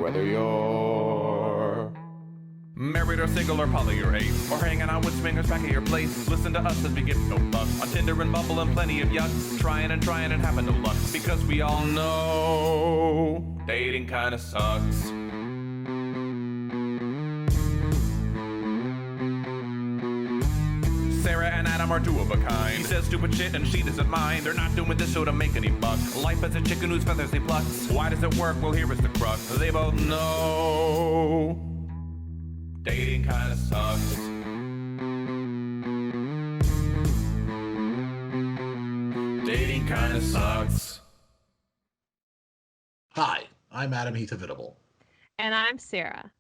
Whether you're married or single or poly or ace, or hanging out with swingers back at your place, listen to us as we get no luck on Tinder and Bumble and plenty of yucks, trying and having no luck, because we all know dating kinda sucks. Sarah and Adam are two of a kind. He says stupid shit and she doesn't mind. They're not doing this show to make any buck. Life as a chicken whose feathers he plucks. Why does it work? Well, here is the crux. They both know dating kinda sucks. Dating kinda sucks. Hi, I'm Adam Heath Avitable. And I'm Sarah.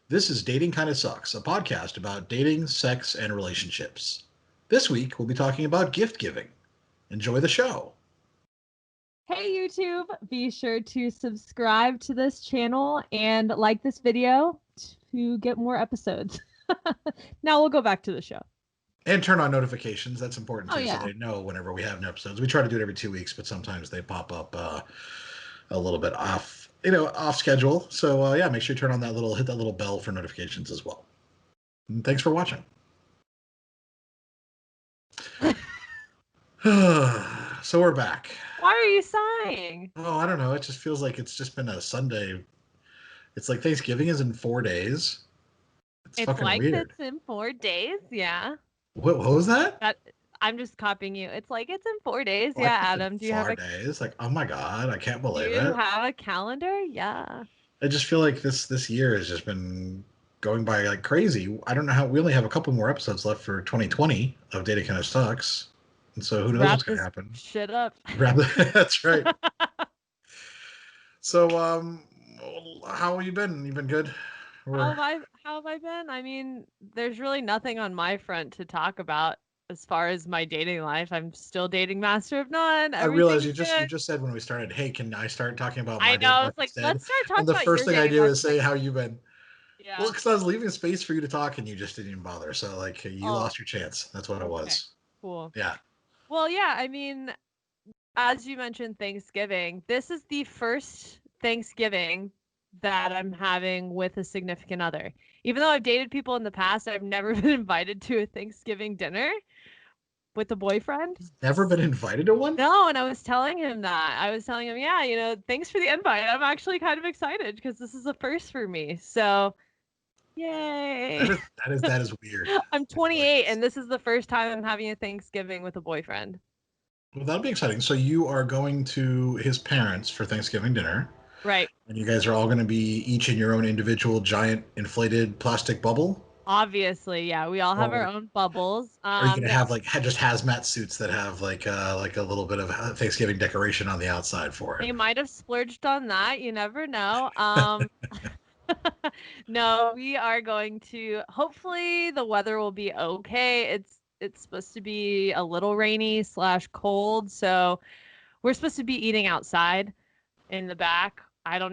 This is Dating Kinda Sucks, a podcast about dating, sex, and relationships. This week, we'll be talking about gift giving. Enjoy the show. Hey YouTube, be sure to subscribe to this channel and like this video to get more episodes. Now we'll go back to the show. And turn on notifications. That's important too, yeah. so they know whenever we have new episodes. We try to do it every 2 weeks, but sometimes they pop up a little bit off schedule. So yeah, make sure you hit that little bell for notifications as well. And thanks for watching. So we're back. Why are you sighing? Oh, I don't know. It just feels like it's just been a Sunday. It's like Thanksgiving is in 4 days. It's fucking like weird. It's in 4 days. Yeah. What was that? I'm just copying you. It's like it's in 4 days. Like, yeah, Adam. Do you have 4 days? Like, oh my God, I can't believe Do you it. have a calendar? Yeah. I just feel like this year has just been going by like crazy. I don't know how. We only have a couple more episodes left for 2020 of Dating Kinda Sucks, and so who knows what's gonna happen. Shit up. That's right. So, how have you been? You been good? How have I been? I mean, there's really nothing on my front to talk about as far as my dating life. I'm still dating Master of None. I realize you just said when we started, hey, can I start talking about my dating life like, instead? let's start talking and the about first your thing I dating do life. is say, how you been? Yeah. Well, because I was leaving space for you to talk and you just didn't even bother. So like you lost your chance. That's what it was. Cool. Yeah. Well, yeah, I mean, as you mentioned Thanksgiving, this is the first Thanksgiving that I'm having with a significant other. Even though I've dated people in the past, I've never been invited to a Thanksgiving dinner with a boyfriend. Never been invited to one? No, and I was telling him that. I was telling him, yeah, thanks for the invite. I'm actually kind of excited because this is a first for me. So, yay. That is weird. I'm 28 and this is the first time I'm having a Thanksgiving with a boyfriend. Well, that'll be exciting. So you are going to his parents for Thanksgiving dinner. Right. And you guys are all going to be each in your own individual giant inflated plastic bubble? Obviously, yeah. We all have our own bubbles. Are you going to have like just hazmat suits that have like a little bit of Thanksgiving decoration on the outside for it? They might have splurged on that. You never know. No, we are going to. Hopefully, the weather will be okay. It's supposed to be a little rainy / cold, so we're supposed to be eating outside in the back. I don't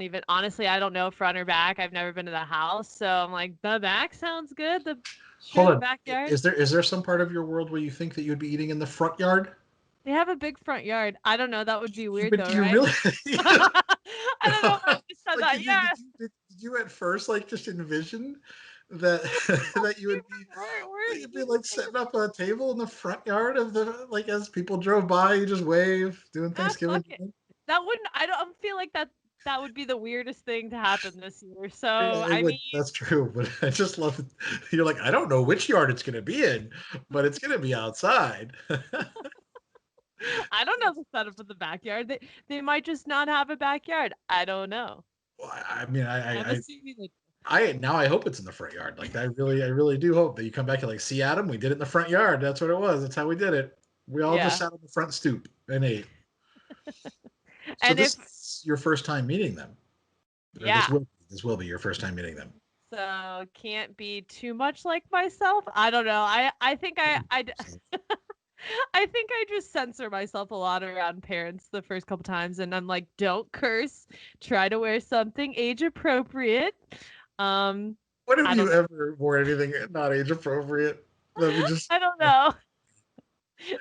know front or back. I've never been to the house, so I'm like, the back sounds good. The backyard. Is there some part of your world where you think that you'd be eating in the front yard? They have a big front yard. I don't know. That would be weird, But though, do you right? really? I don't know. I just said that. Did you at first like just envision that that you would be like setting up a table in the front yard of the like as people drove by, you just wave doing Thanksgiving? That wouldn't. I don't feel like that would be the weirdest thing to happen this year. So I mean, that's true, but I just love it. You're like, I don't know which yard it's going to be in, but it's going to be outside. I don't know the setup of the backyard. They might just not have a backyard. I don't know. Well, I mean, I'm assuming that. I hope it's in the front yard. Like I really do hope that you come back and like, see, Adam, we did it in the front yard. That's what it was. That's how we did it. We all just sat on the front stoop and ate. So this is your first time meeting them. Yeah. This will be your first time meeting them. So can't be too much like myself. I don't know. I think I I think I just censor myself a lot around parents the first couple times, and I'm like, don't curse. Try to wear something age appropriate. When have you ever worn anything not age appropriate? I don't know.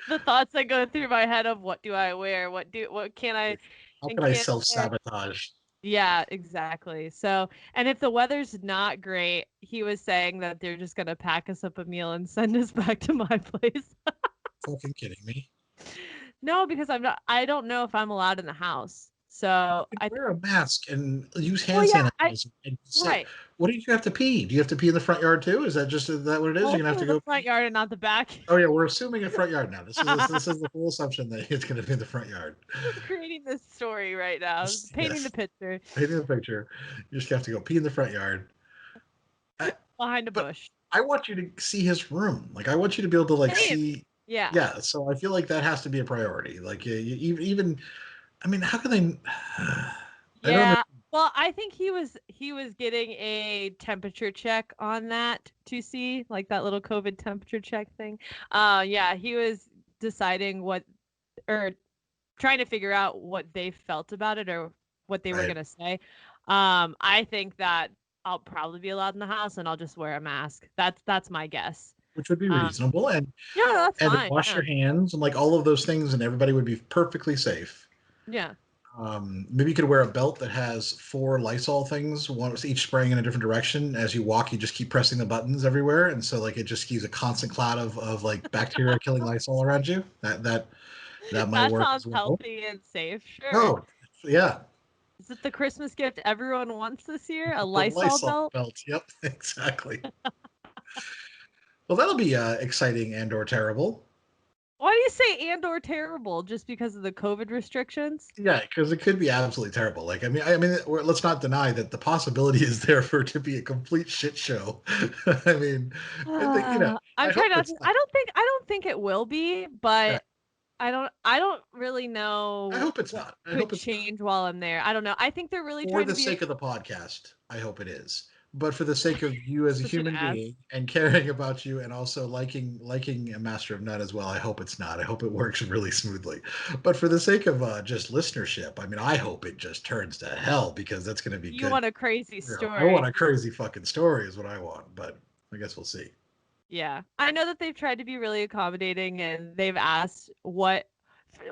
The thoughts that go through my head of what do I wear? What can I? How can I self-sabotage? Yeah, exactly. So, and if the weather's not great, he was saying that they're just gonna pack us up a meal and send us back to my place. Fucking kidding me. No, because I don't know if I'm allowed in the house. So You I, wear a mask and use well, hand yeah, sanitizer and sit. right. What do you have to pee? Do you have to pee in the front yard too? Is that what it is? You're gonna have to Hopefully the go front pee? yard and not the back. Oh yeah, we're assuming a front yard now. This is the full assumption that it's gonna be in the front yard. Just creating this story right now, painting the Yes. picture Painting the picture. You just have to go pee in the front yard. I, behind a but bush. I want you to see his room. Like I want you to be able to like Same. see. Yeah. Yeah. So I feel like that has to be a priority. Like even. I mean, how can they? I don't know. Yeah. Well, I think he was getting a temperature check on that to see like that little COVID temperature check thing. Yeah, he was deciding what or trying to figure out what they felt about it or what they were Right. gonna say. I think that I'll probably be allowed in the house and I'll just wear a mask. That's my guess. Which would be Um, reasonable, yeah, that's and fine. wash Yeah. your hands and like all of those things, and everybody would be perfectly safe. Yeah. Maybe you could wear a belt that has 4 Lysol things, one each spraying in a different direction. As you walk, you just keep pressing the buttons everywhere, and so like it just keeps a constant cloud of like bacteria killing Lysol around you. That might That work sounds as well. healthy and safe. Sure. Oh, yeah, Is it the Christmas gift everyone wants this year? A the Lysol Lysol belt? belt. Yep, exactly. Well, that'll be exciting and or terrible. Why do you say and or terrible? Just because of the COVID restrictions? Yeah, because it could be absolutely terrible. Like, let's not deny that the possibility is there for it to be a complete shit show. I mean, I think I I'm hope trying not it's to. not. I don't think it will be, Yeah, but I don't really I know hope it's what not. I could hope it's change while I'm there. I don't know. I think they're really for trying to the be sake of the podcast. I hope it is, but for the sake of you as a such an human ass. being and caring about you, and also liking a Master of None as well. I hope it's not. I hope it works really smoothly. But for the sake of just listenership, I mean, I hope it just turns to hell because that's going to be You good. want a crazy I want story. a crazy fucking story, is what I want. But I guess we'll see. Yeah. I know that they've tried to be really accommodating and they've asked what is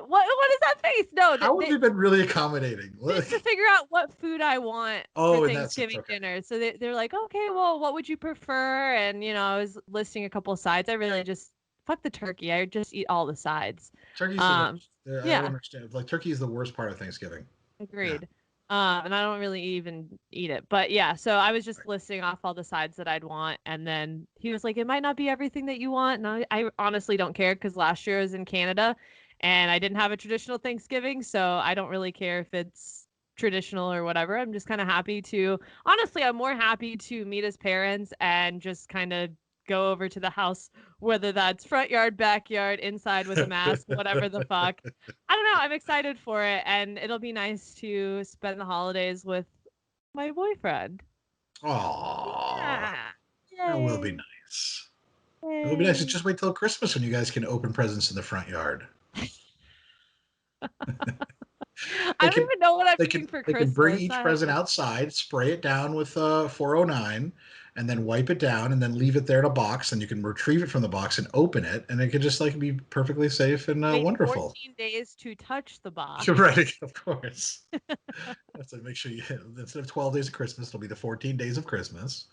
that face? No, How have we been really accommodating? just to figure out what food I want for Oh, and that's Thanksgiving okay. dinner. So they're like, okay, well, what would you prefer? And I was listing a couple of sides. I really just fuck the turkey. I just eat all the sides. Turkey's the Um, worst. I don't yeah, understand. Like turkey is the worst part of Thanksgiving. Yeah. agreed. And I don't really even eat it. But yeah, so I was just Right. listing off all the sides that I'd want. And then he was like, it might not be everything that you want. And I honestly don't care because last year I was in Canada and I didn't have a traditional Thanksgiving. So I don't really care if it's traditional or whatever. I'm just kind of happy to, honestly, I'm more happy to meet his parents and just kind of go over to the house, whether that's front yard, backyard, inside with a mask, whatever the fuck. I don't know. I'm excited for it, and it'll be nice to spend the holidays with my boyfriend. Aw, Yeah. that will be Yay. nice. It will be nice. Yay. Just wait till Christmas when you guys can open presents in the front yard. I They don't can even know what I'm they doing can for they can bring Christmas. each present I outside, spray it down with 409, and then wipe it down, and then leave it there in a box, and you can retrieve it from the box and open it, and it could just like be perfectly safe and wait wonderful. 14 days to touch the You're box. right, of course. Have to make sure you instead of 12 days of Christmas, it'll be the 14 days of Christmas.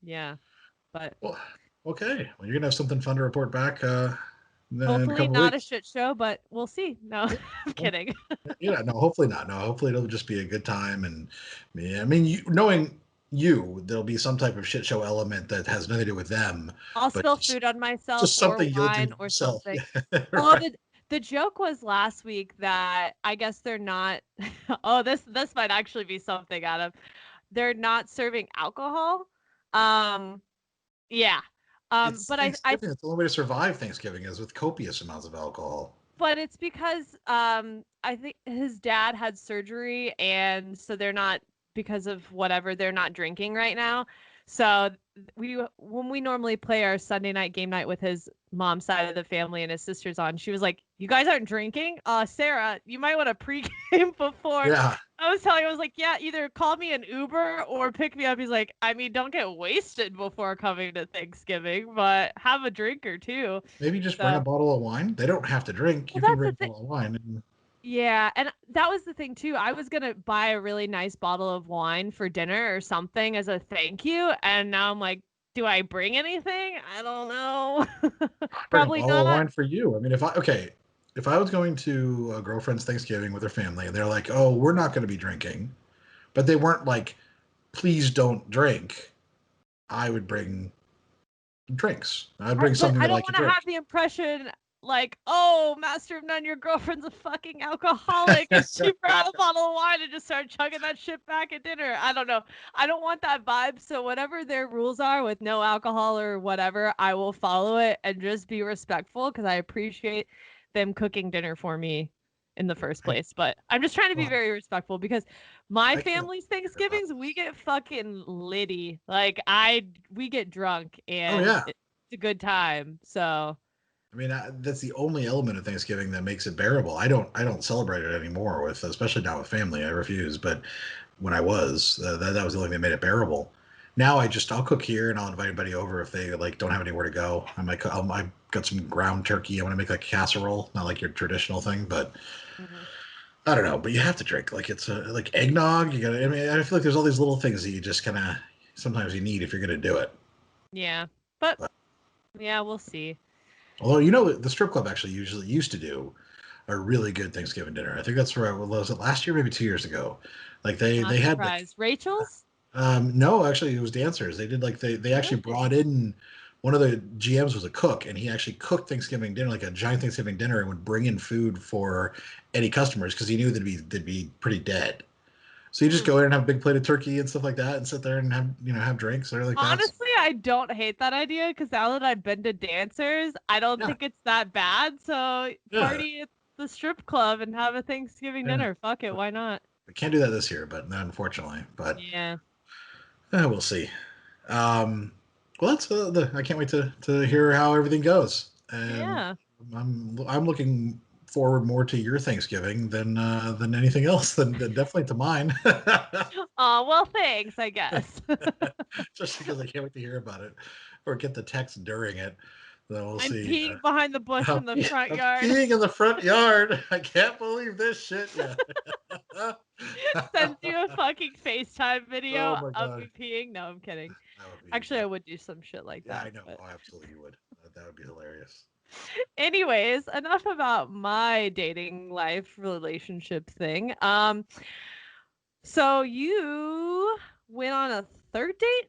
Yeah, but Well, okay. Well, you're gonna have something fun to report back in a hopefully couple of not a weeks. shit show, but we'll see. No, Yeah. I'm kidding. Yeah, no, hopefully not. No, hopefully it'll just be a good time. And yeah, I mean, knowing you, there'll be some type of shit show element that has nothing to do with them, I'll but spill food on myself just or something you'll do wine or yourself. something. Yeah, Oh, right. the joke was last week that I guess they're not. Oh, this might actually be something, Adam. They're not serving alcohol. Um, yeah. It's But I Thanksgiving. It's the only way to survive Thanksgiving is with copious amounts of alcohol. but it's because I think his dad had surgery and so they're not because of whatever they're not drinking right now. So when we normally play our Sunday night game night with his mom's side of the family and his sisters on, she was like, "You guys aren't drinking? Sarah, you might want to pregame before." Yeah, I was telling him, I was like, "Yeah, either call me an Uber or pick me up." He's like, "I mean, don't get wasted before coming to Thanksgiving, but have a drink or two." maybe just bring a So, bottle of wine. They don't have to drink. well, You can that's bring the a thing. bottle of wine. Yeah, and that was the thing too. I was gonna buy a really nice bottle of wine for dinner or something as a thank you, and now I'm like, do I bring anything? I don't know. Bring a Probably bottle of not. wine for you. I mean, if I was going to a girlfriend's Thanksgiving with her family and they're like, oh, we're not going to be drinking, but they weren't like, please don't drink, I would bring drinks. I'd bring But something I that don't I could want to drink. have the impression like, oh, Master of None, your girlfriend's a fucking alcoholic, and she brought a bottle of wine and just started chugging that shit back at dinner. I don't know. I don't want that vibe. So whatever their rules are with no alcohol or whatever, I will follow it and just be respectful because I appreciate them cooking dinner for me in the first I, place. But I'm just trying to be well, very respectful because my I can't family's care about Thanksgivings, we this. get fucking litty. Like we get drunk Oh and yeah. it's a good time. So I mean, that's the only element of Thanksgiving that makes it bearable. I don't celebrate it anymore with, especially not with family. I refuse. But when I was, that was the only thing that made it bearable. Now I'll cook here and I'll invite anybody over if they like don't have anywhere to go. I got some ground turkey. I want to make like a casserole, not like your traditional thing, but mhm. I don't know. But you have to drink like it's like eggnog. You got to. I mean, I feel like there's all these little things that you just kind of sometimes you need if you're gonna do it. Yeah. But But, yeah, we'll see. although the strip club actually usually used to do a really good Thanksgiving dinner. I think that's where was it last year, maybe 2 years ago. Like Not they had like surprised. Rachel's? no, actually it was dancers. They did like they actually Really? brought in one of the GMs was a cook and he actually cooked Thanksgiving dinner like a giant Thanksgiving dinner and would bring in food for any customers because he knew they'd be pretty dead. So you just Hmm. go in and have a big plate of turkey and stuff like that and sit there and have drinks or like that. Honestly, I don't hate that idea because now that I've been to dancers, I don't Yeah, think it's that bad. So yeah, party at the strip club and have a Thanksgiving yeah. dinner. Fuck it, why not? I can't do that this year, but not unfortunately. But Yeah. we'll see. Um, well, that's I can't wait to hear how everything goes, and Yeah. I'm looking forward more to your Thanksgiving than anything else than definitely to mine. Oh, well, thanks, I guess. Just because I can't wait to hear about it or get the text during it. Then we'll I'm see. peeing behind the bush in the front I'm yard. peeing in the front yard. I can't believe this shit. Yeah. Sends you a fucking FaceTime Oh video my of god, me peeing. No, I'm kidding. that Actually, I would, would do some shit like yeah, I that. know. But Oh, absolutely, you would. That would be hilarious. anyways, enough about my dating life relationship thing. So you went on a third date?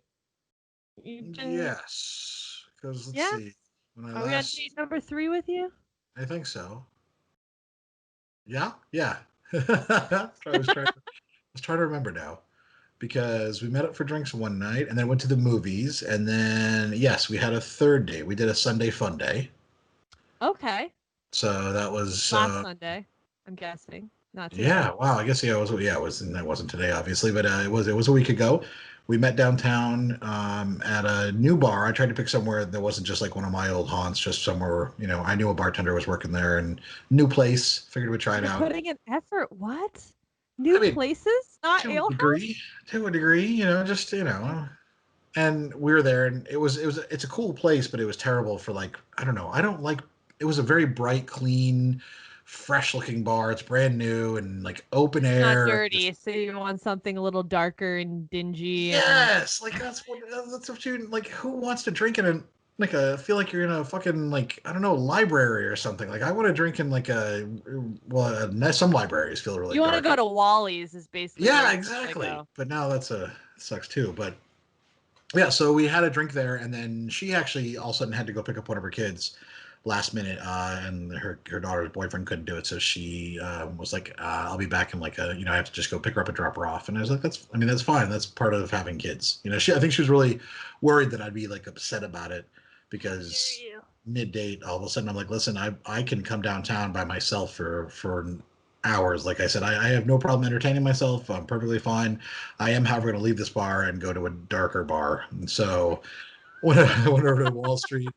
You've been Yes, because let's yeah? see. When I Are we on last, date number 3 with you? I think so. Yeah, yeah. I was trying to remember now because we met up for drinks one night and then went to the movies and then yes, we had a third date. We did a Sunday fun day. Okay. So that was Last Sunday, I'm guessing. Not today. yeah. Wow. I guess it was that wasn't today obviously, but it was a week ago. We met downtown at a new bar. I tried to pick somewhere that wasn't just like one of my old haunts, just somewhere I knew a bartender was working there and new place. Figured we'd try it You're out. putting an effort. What? I New mean, places? Not to a ale house? degree, just and we were there, and it's a cool place, but it was terrible for like I don't know. I don't like. It was a very bright, clean, fresh looking bar. It's brand new and like open Not air. dirty, so you want something a little darker and dingy and Yes, like that's what you like. Who wants to drink in a like a feel like you're in a fucking like I don't know library or something. Like I want to drink in like some libraries feel really you want to dark. go to Wally's is basically where Yeah, you want to exactly. go. But now that's a sucks too. But yeah, so we had a drink there, and then she actually all of a sudden had to go pick up one of her kids last minute, and her daughter's boyfriend couldn't do it, so she was like, "I'll be back in like I have to just go pick her up and drop her off." And I was like, "I mean, that's fine. That's part of having kids." I think she was really worried that I'd be like upset about it I hear because you. mid date, all of a sudden, I'm like, "Listen, I can come downtown by myself for hours. Like I said, I have no problem entertaining myself. I'm perfectly fine. I am, however, going to leave this bar and go to a darker bar." And so when I went over to Wall Street,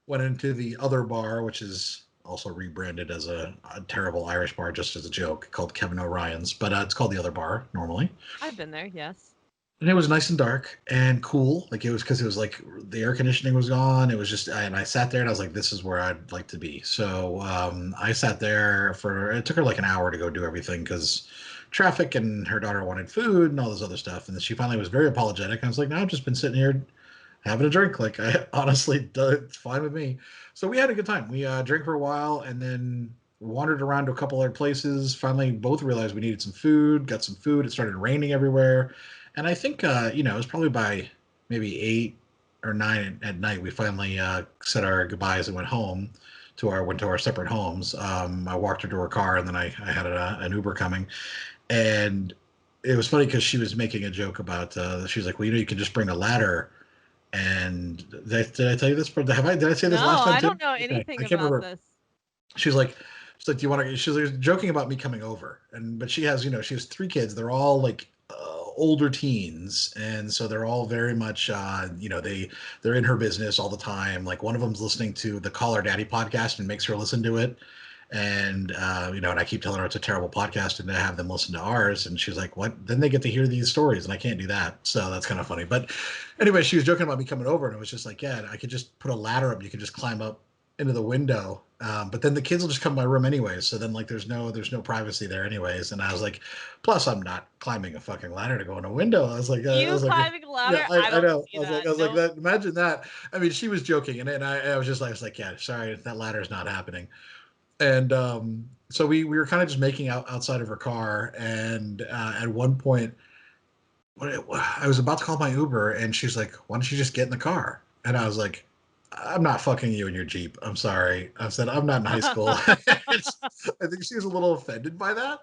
went into the other bar, which is also rebranded as a terrible Irish bar just as a joke called Kevin O'Riordan's, but it's called the other bar normally. I've been there, yes. And it was nice and dark and cool. Like it was because it was like the air conditioning was on. It was just, and I sat there and I was like, this is where I'd like to be. So I sat there it took her like an hour to go do everything because traffic and her daughter wanted food and all this other stuff. And then she finally was very apologetic. I was like, no, I've just been sitting here having a drink. Like I honestly, it's fine with me. So we had a good time. We drank for a while and then wandered around to a couple other places. Finally, both realized we needed some food, got some food. It started raining everywhere. And I think, it was probably by maybe 8 or 9 at night, we finally said our goodbyes and went home went to our separate homes. I walked her to her car and then I had an Uber coming. And it was funny because she was making a joke about, she was like, well, you can just bring a ladder. And did I tell you this? Did I say this last time too? I don't know anything I can't about remember. this. She's like, do you want to? She was joking about me coming over, but she has 3 kids. They're all like older teens, and so they're all very much, they're in her business all the time. Like one of them's listening to the Call Her Daddy podcast and makes her listen to it, and and I keep telling her it's a terrible podcast and to have them listen to ours, and she's like, what? Then they get to hear these stories, and I can't do that. So that's kind of funny. But anyway, she was joking about me coming over, and it was just like, yeah, I could just put a ladder up. You could just climb up into the window, but then the kids will just come to my room anyways, so then like there's no privacy there anyways. And I was like, plus I'm not climbing a fucking ladder to go in a window. I was like, climbing a ladder? Yeah, I know. I was Nope. like that. Imagine that. I mean, she was joking, and I was like, yeah, sorry, that ladder is not happening. And so we were kind of just making out outside of her car, and at one point I was about to call my Uber, and she's like, why don't you just get in the car? And I was like, I'm not fucking you in your Jeep. I'm sorry. I said, I'm not in high school. I think she was a little offended by that.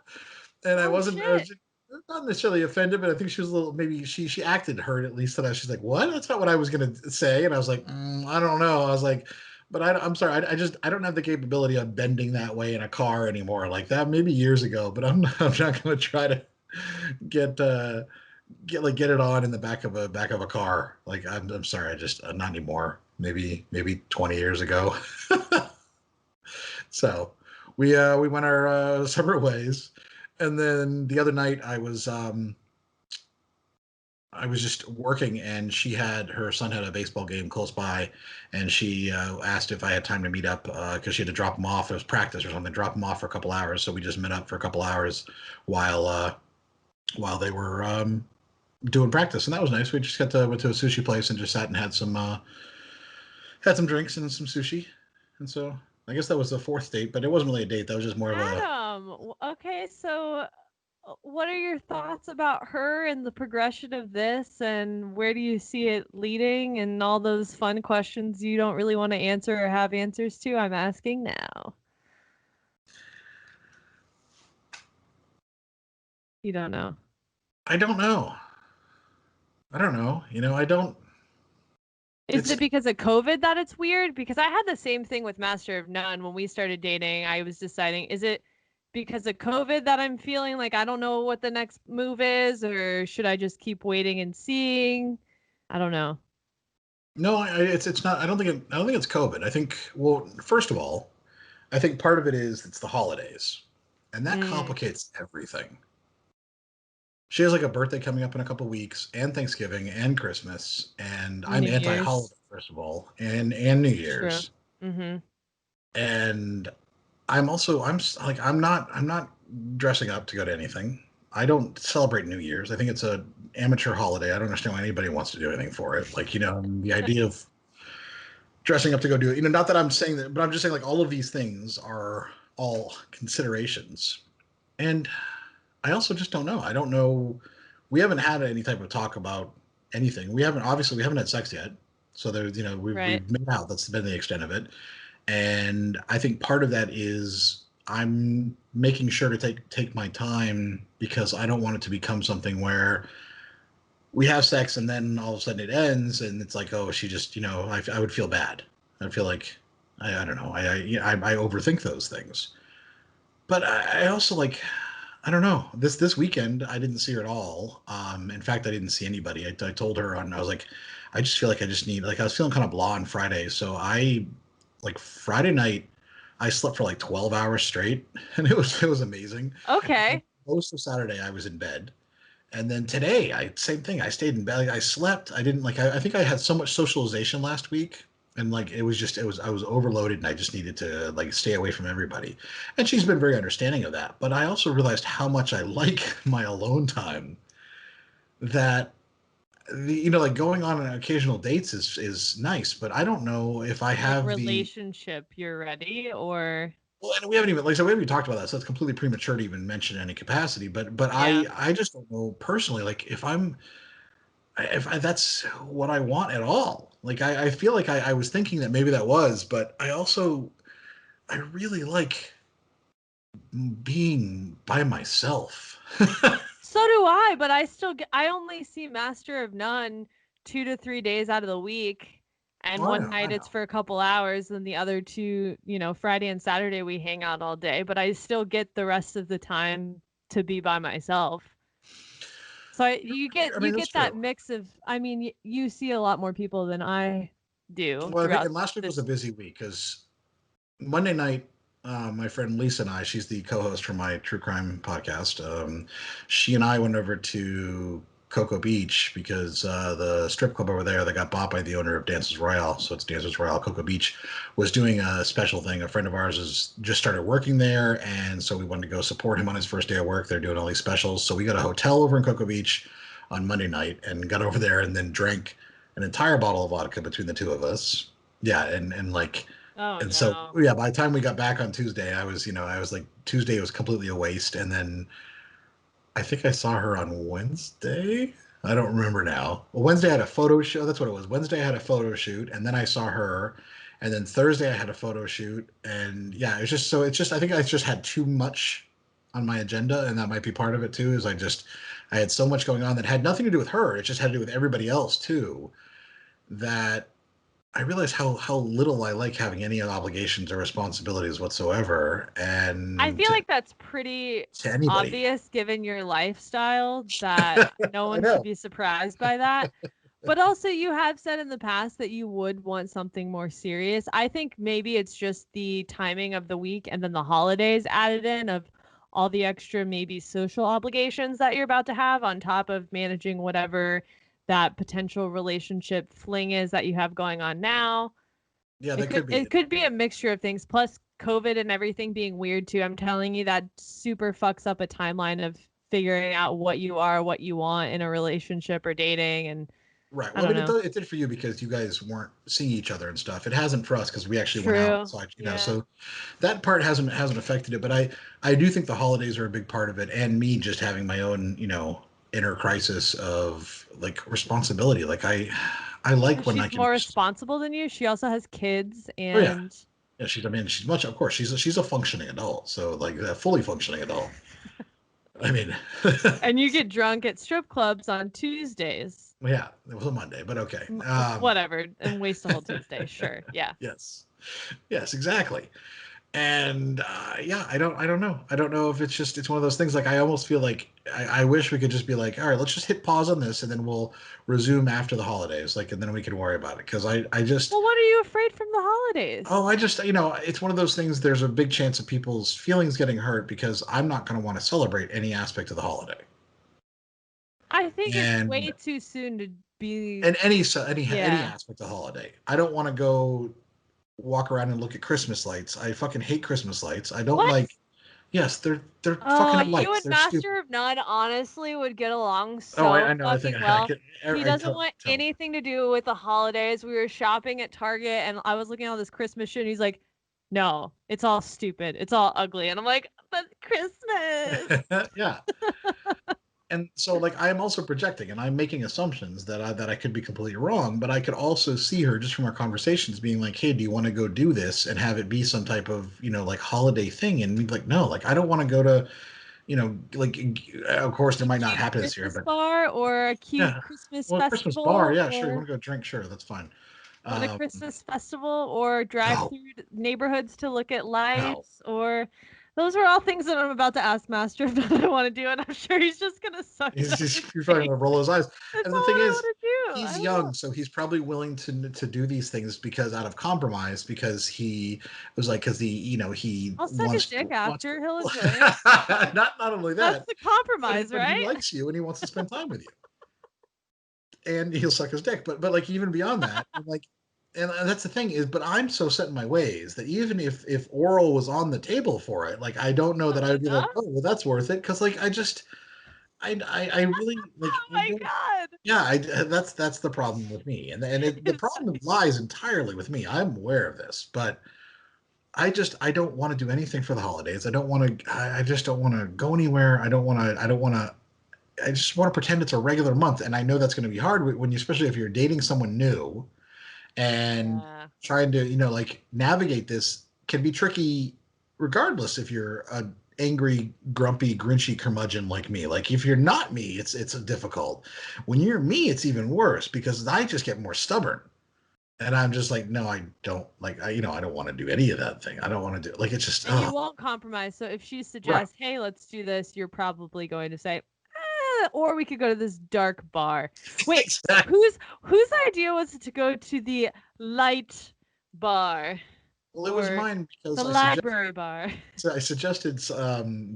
And I wasn't not necessarily offended, but I think she was a little, maybe she acted hurt at least. And she's like, what? That's not what I was going to say. And I was like, I don't know. I was like, but I'm sorry. I don't have the capability of bending that way in a car anymore. Like that maybe years ago, but I'm not going to try to get it on in the back of a car. Like I'm sorry. I just not anymore. Maybe 20 years ago. So we went our separate ways, and then the other night I was just working, and her son had a baseball game close by, and she asked if I had time to meet up because she had to drop him off. It was practice or something. Drop him off for a couple hours, so we just met up for a couple hours while they were doing practice, and that was nice. We just went to a sushi place and just sat and had some drinks and some sushi. And so I guess that was the 4th date, but it wasn't really a date. That was just more of a... Adam, okay, so what are your thoughts about her and the progression of this, and where do you see it leading, and all those fun questions you don't really want to answer or have answers to? I'm asking now. You don't know. I don't know. I don't... Is it because of COVID that it's weird? Because I had the same thing with Master of None when we started dating. I was deciding, is it because of COVID that I'm feeling like I don't know what the next move is, or should I just keep waiting and seeing? I don't know. No, it's not. I don't think it's COVID. I think, well, first of all, I think part of it is it's the holidays, and that complicates everything. She has like a birthday coming up in a couple of weeks, and Thanksgiving, and Christmas, and I'm anti-holiday, first of all, and New Year's. Mm-hmm. And I'm not dressing up to go to anything. I don't celebrate New Year's. I think it's an amateur holiday. I don't understand why anybody wants to do anything for it. Like, the idea of dressing up to go do it, not that I'm saying that, but I'm just saying like all of these things are all considerations. And I also just don't know. I don't know. We haven't had any type of talk about anything. We haven't had sex yet. So there's, we've made out. That's been the extent of it. And I think part of that is I'm making sure to take my time, because I don't want it to become something where we have sex and then all of a sudden it ends and it's like, oh, she just, I would feel bad. I'd feel like, I don't know. I overthink those things. But I also like, I don't know. This weekend, I didn't see her at all. In fact, I didn't see anybody. I told her I was like, I just feel like I just need, like, I was feeling kind of blah on Friday. So Friday night, I slept for like 12 hours straight, and it was amazing. Okay. Most of Saturday, I was in bed. And then today, same thing. I stayed in bed. Like, I slept. I didn't like. I think I had so much socialization last week, and like I was overloaded, and I just needed to like stay away from everybody. And she's been very understanding of that. But I also realized how much I like my alone time. That like going on an occasional dates is nice, but I don't know if I Like have relationship, you're ready, or well, and we haven't even, like I said, we haven't even talked about that, so it's completely premature to even mention any capacity. But yeah. I just don't know personally, like if that's what I want at all. Like I feel like I was thinking that maybe that was, but I really like being by myself. So do I, but I only see Master of None 2 to 3 days out of the week. And Oh, one I night know. it's for a couple hours, and the other two, Friday and Saturday we hang out all day, but I still get the rest of the time to be by myself. So you That's get that true. mix of, you see a lot more people than I do Well, I think, throughout and last week was a this. busy week because Monday night, my friend Lisa and I, she's the co-host for my true crime podcast. She and I went over to Cocoa Beach because the strip club over there that got bought by the owner of Dances Royale, so it's Dances Royale Cocoa Beach, was doing a special thing. A friend of ours has just started working there, and so we wanted to go support him on his first day of work. They're doing all these specials, so we got a hotel over in Cocoa Beach on Monday night and got over there and then drank an entire bottle of vodka between the two of us. Yeah, and like Oh and so, no. yeah, by the time we got back on Tuesday, I was like, Tuesday was completely a waste. And then I think I saw her on Wednesday. I don't remember now. Well, Wednesday I had a photo shoot. That's what it was. Wednesday I had a photo shoot, and then I saw her. And then Thursday I had a photo shoot. And yeah, I think I just had too much on my agenda. And that might be part of it too, I had so much going on that had nothing to do with her. It just had to do with everybody else too. That I realize how little I like having any obligations or responsibilities whatsoever, I and feel like that's pretty to anybody. obvious given your lifestyle that no I one should know. be surprised by that. But also, you have said in the past that you would want something more serious. I think maybe it's just the timing of the week and then the holidays added in of all the extra maybe social obligations that you're about to have on top of managing whatever that potential relationship fling is that you have going on now. Yeah, It that could could be it it. could be a mixture of things. Plus COVID and everything being weird too. I'm telling you that super fucks up a timeline of figuring out what you are, what you want in a relationship or dating, and Right. I Well, I don't mean, know. it did for you because you guys weren't seeing each other and stuff. It hasn't for us because we actually went out. True. So Yeah. so that part hasn't affected it. But I do think the holidays are a big part of it, and me just having my own inner crisis of like responsibility. Like I like when I She's can more just. responsible than you. She also has kids Oh yeah. and Yeah, she's much, of course, she's a functioning adult. So like a fully functioning adult. I mean, and you get drunk at strip clubs on Tuesdays. yeah, it was a Monday, but okay. Whatever. And waste a whole Tuesday. Sure. Yeah. Yes, yes, exactly. And yeah, I don't know. I don't know if it's one of those things. Like I almost feel like I wish we could just be like, all right, let's just hit pause on this, and then we'll resume after the holidays. Like, and then we can worry about it. Because I just Well, what are you afraid from the holidays? oh, I just, it's one of those things. There's a big chance of people's feelings getting hurt because I'm not going to want to celebrate any aspect of the holiday. I think it's way And too soon to be. and any Yeah. aspect of the holiday. I don't want to go walk around and look at Christmas lights. I fucking hate Christmas lights. I don't What? like. Yes, they're Oh, fucking you lights. and They're stupid. Master of None honestly would get along Oh, so I know. I think fucking I well. could. He I doesn't want tell. anything to do with the holidays. We were shopping at Target and I was looking at all this Christmas shit and he's like, "No, it's all stupid. It's all ugly." And I'm like, "But Christmas." Yeah. And so like I am also projecting and I'm making assumptions that I could be completely wrong, but I could also see her just from our conversations being like, hey, do you want to go do this and have it be some type of like holiday thing? And we'd be like, no, like I don't want to go to like of course there A might not cute happen this year, Christmas but bar or a cute yeah, Christmas well, Christmas bar, festival yeah, sure, you or want to go drink, sure, that's fine. what a um Christmas festival or drive no, through neighborhoods to look at no, lights or those are all things that I'm about to ask Master if I want to do, and I'm sure he's just gonna suck it up and he's probably say gonna roll his eyes. that's And all the thing I is, want he's young, so he's probably willing to do these things because out of compromise, because he was like, because he I'll suck his wants dick wants after. He'll enjoy it. not only That's that, the compromise, but he right? likes you and he wants to spend time with you, and he'll suck his dick. But like even beyond that, and that's the thing is, but I'm so set in my ways that even if oral was on the table for it, like I don't know that I would be like, oh well, that's worth it, because like I really like. Oh my god. Yeah, that's the problem with me, and the problem lies entirely with me. I'm aware of this, but I don't want to do anything for the holidays. I just don't want to go anywhere. I don't want to. I just want to pretend it's a regular month, and I know that's going to be hard when you, especially if you're dating someone new, and trying to like navigate this can be tricky, regardless if you're a angry, grumpy, grinchy curmudgeon like me. Like if you're not me, it's difficult. When you're me, it's even worse because I just get more stubborn. And I'm just like, no, I don't like, I don't want to do any of that thing. I don't want to do like, it's just, and you won't compromise. So if she suggests, hey, let's do this, you're probably going to say, or we could go to this dark bar. Wait, exactly. whose idea was it to go to the light bar? Well, it was mine because the library bar. So I suggested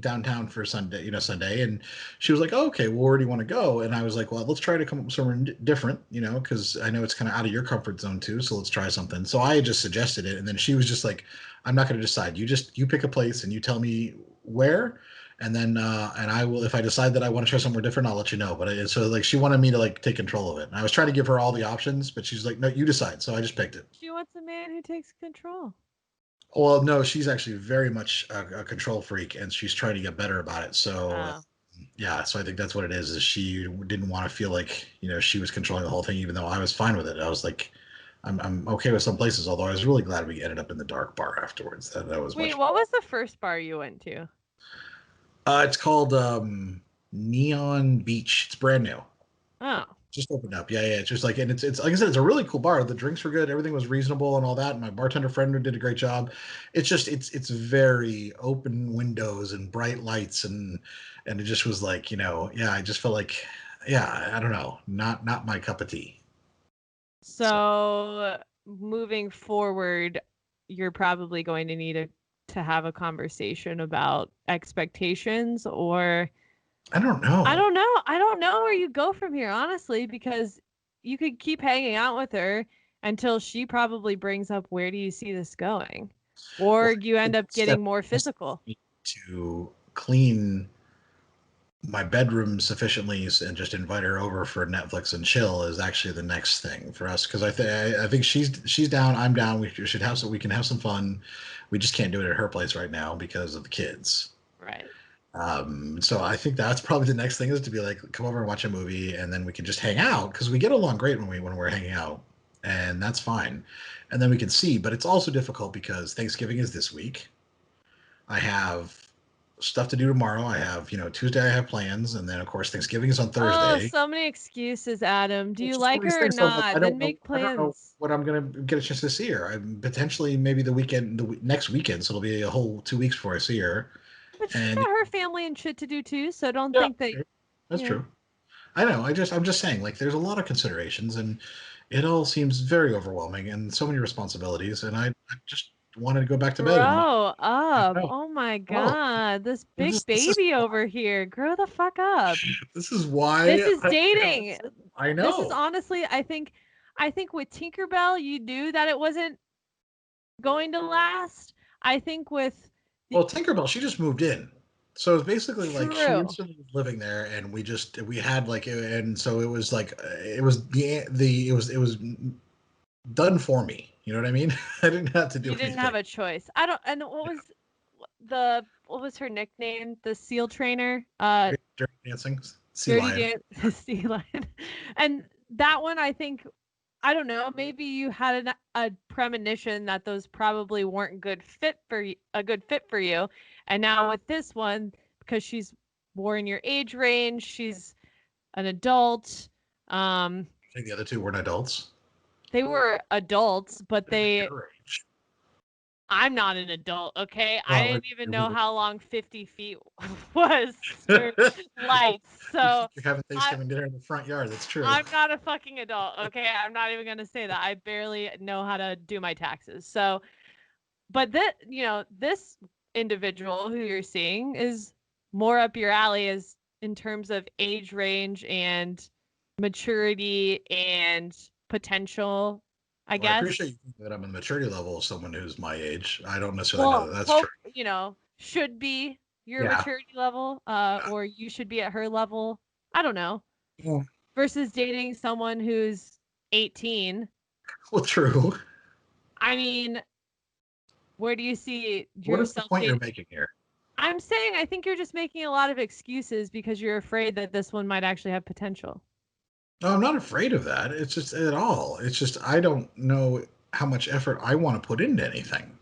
downtown for Sunday, Sunday, and she was like, oh, "Okay, well, where do you want to go?" And I was like, "Well, let's try to come up with somewhere different, because I know it's kind of out of your comfort zone too. So let's try something." So I just suggested it, and then she was just like, "I'm not going to decide. You pick a place and you tell me where, and then and I will. If I decide that I want to try somewhere different, I'll let you know." But so like she wanted me to like take control of it, and I was trying to give her all the options, but she's like, "No, you decide." So I just picked it. She wants a man who takes control. Well, no, she's actually very much a control freak, and she's trying to get better about it. So, yeah, so I think that's what it is she didn't want to feel like she was controlling the whole thing, even though I was fine with it. I was like, I'm okay with some places, although I was really glad we ended up in the dark bar afterwards. That was Wait, what was the first bar you went to? It's called Neon Beach. It's brand new. Oh. Just opened up. Yeah. It's just like, and it's like I said, it's a really cool bar. The drinks were good. Everything was reasonable and all that. And my bartender friend did a great job. It's just, it's very open windows and bright lights. And it just was like, I just felt like, I don't know, not my cup of tea. So moving forward, you're probably going to need to have a conversation about expectations, or I don't know. I don't know where you go from here, honestly, because you could keep hanging out with her until she probably brings up, where do you see this going? Or you end up getting more physical. To clean my bedroom sufficiently and just invite her over for Netflix and chill is actually the next thing for us, because I think she's down, I'm down. We should have we can have some fun. We just can't do it at her place right now because of the kids. Right. So I think that's probably the next thing, is to be like, come over and watch a movie, and then we can just hang out, because we get along great when we're hanging out, and that's fine. And then we can see, but it's also difficult because Thanksgiving is this week. I have stuff to do tomorrow. I have, Tuesday I have plans, and then of course Thanksgiving is on Thursday. Oh, so many excuses, Adam. Do you like her or not? Then make plans. I don't know what I'm gonna get a chance to see her. I'm potentially maybe the next weekend, so it'll be a whole 2 weeks before I see her. But she's got her family and shit to do too, so don't think that. That's true. I know. I'm just saying, like, there's a lot of considerations, and it all seems very overwhelming, and so many responsibilities, and I just wanted to go back to bed. Grow up. Oh my god. This big baby over here. Grow the fuck up. This is why. This is dating. I know. This is honestly, I think with Tinkerbell, you knew that it wasn't going to last. I think with. Well, Tinkerbell, she just moved in. So it's basically like she instantly was living there, and we had like, and so it was like, it was done for me. You know what I mean? I didn't have to do anything. You didn't have a choice. And what was her nickname? The seal trainer? Dirty Dancing? Sea Lion. Sea Lion. And that one, I think, I don't know, maybe you had a premonition that those probably weren't a good fit for you. And now with this one, because she's more in your age range, she's an adult. I think the other two weren't adults. They were adults, but they. I'm not an adult, okay? Well, I didn't even know how long 50 feet was for lights. So you're having Thanksgiving dinner in the front yard. That's true. I'm not a fucking adult, okay? I'm not even gonna say that. I barely know how to do my taxes. So, but this individual who you're seeing is more up your alley as in terms of age range and maturity and potential, I Well, I guess. appreciate you thinking that I'm in the maturity level of someone who's my age. I don't necessarily know that that's true. Should be your Yeah. maturity level, or you should be at her level. I don't know. Yeah. Versus dating someone who's 18. Well, true. I mean, where do you see What is the yourself point dating? you're making here? I'm saying I think you're just making a lot of excuses because you're afraid that this one might actually have potential. No, I'm not afraid of that. It's just at all. It's just I don't know how much effort I want to put into anything.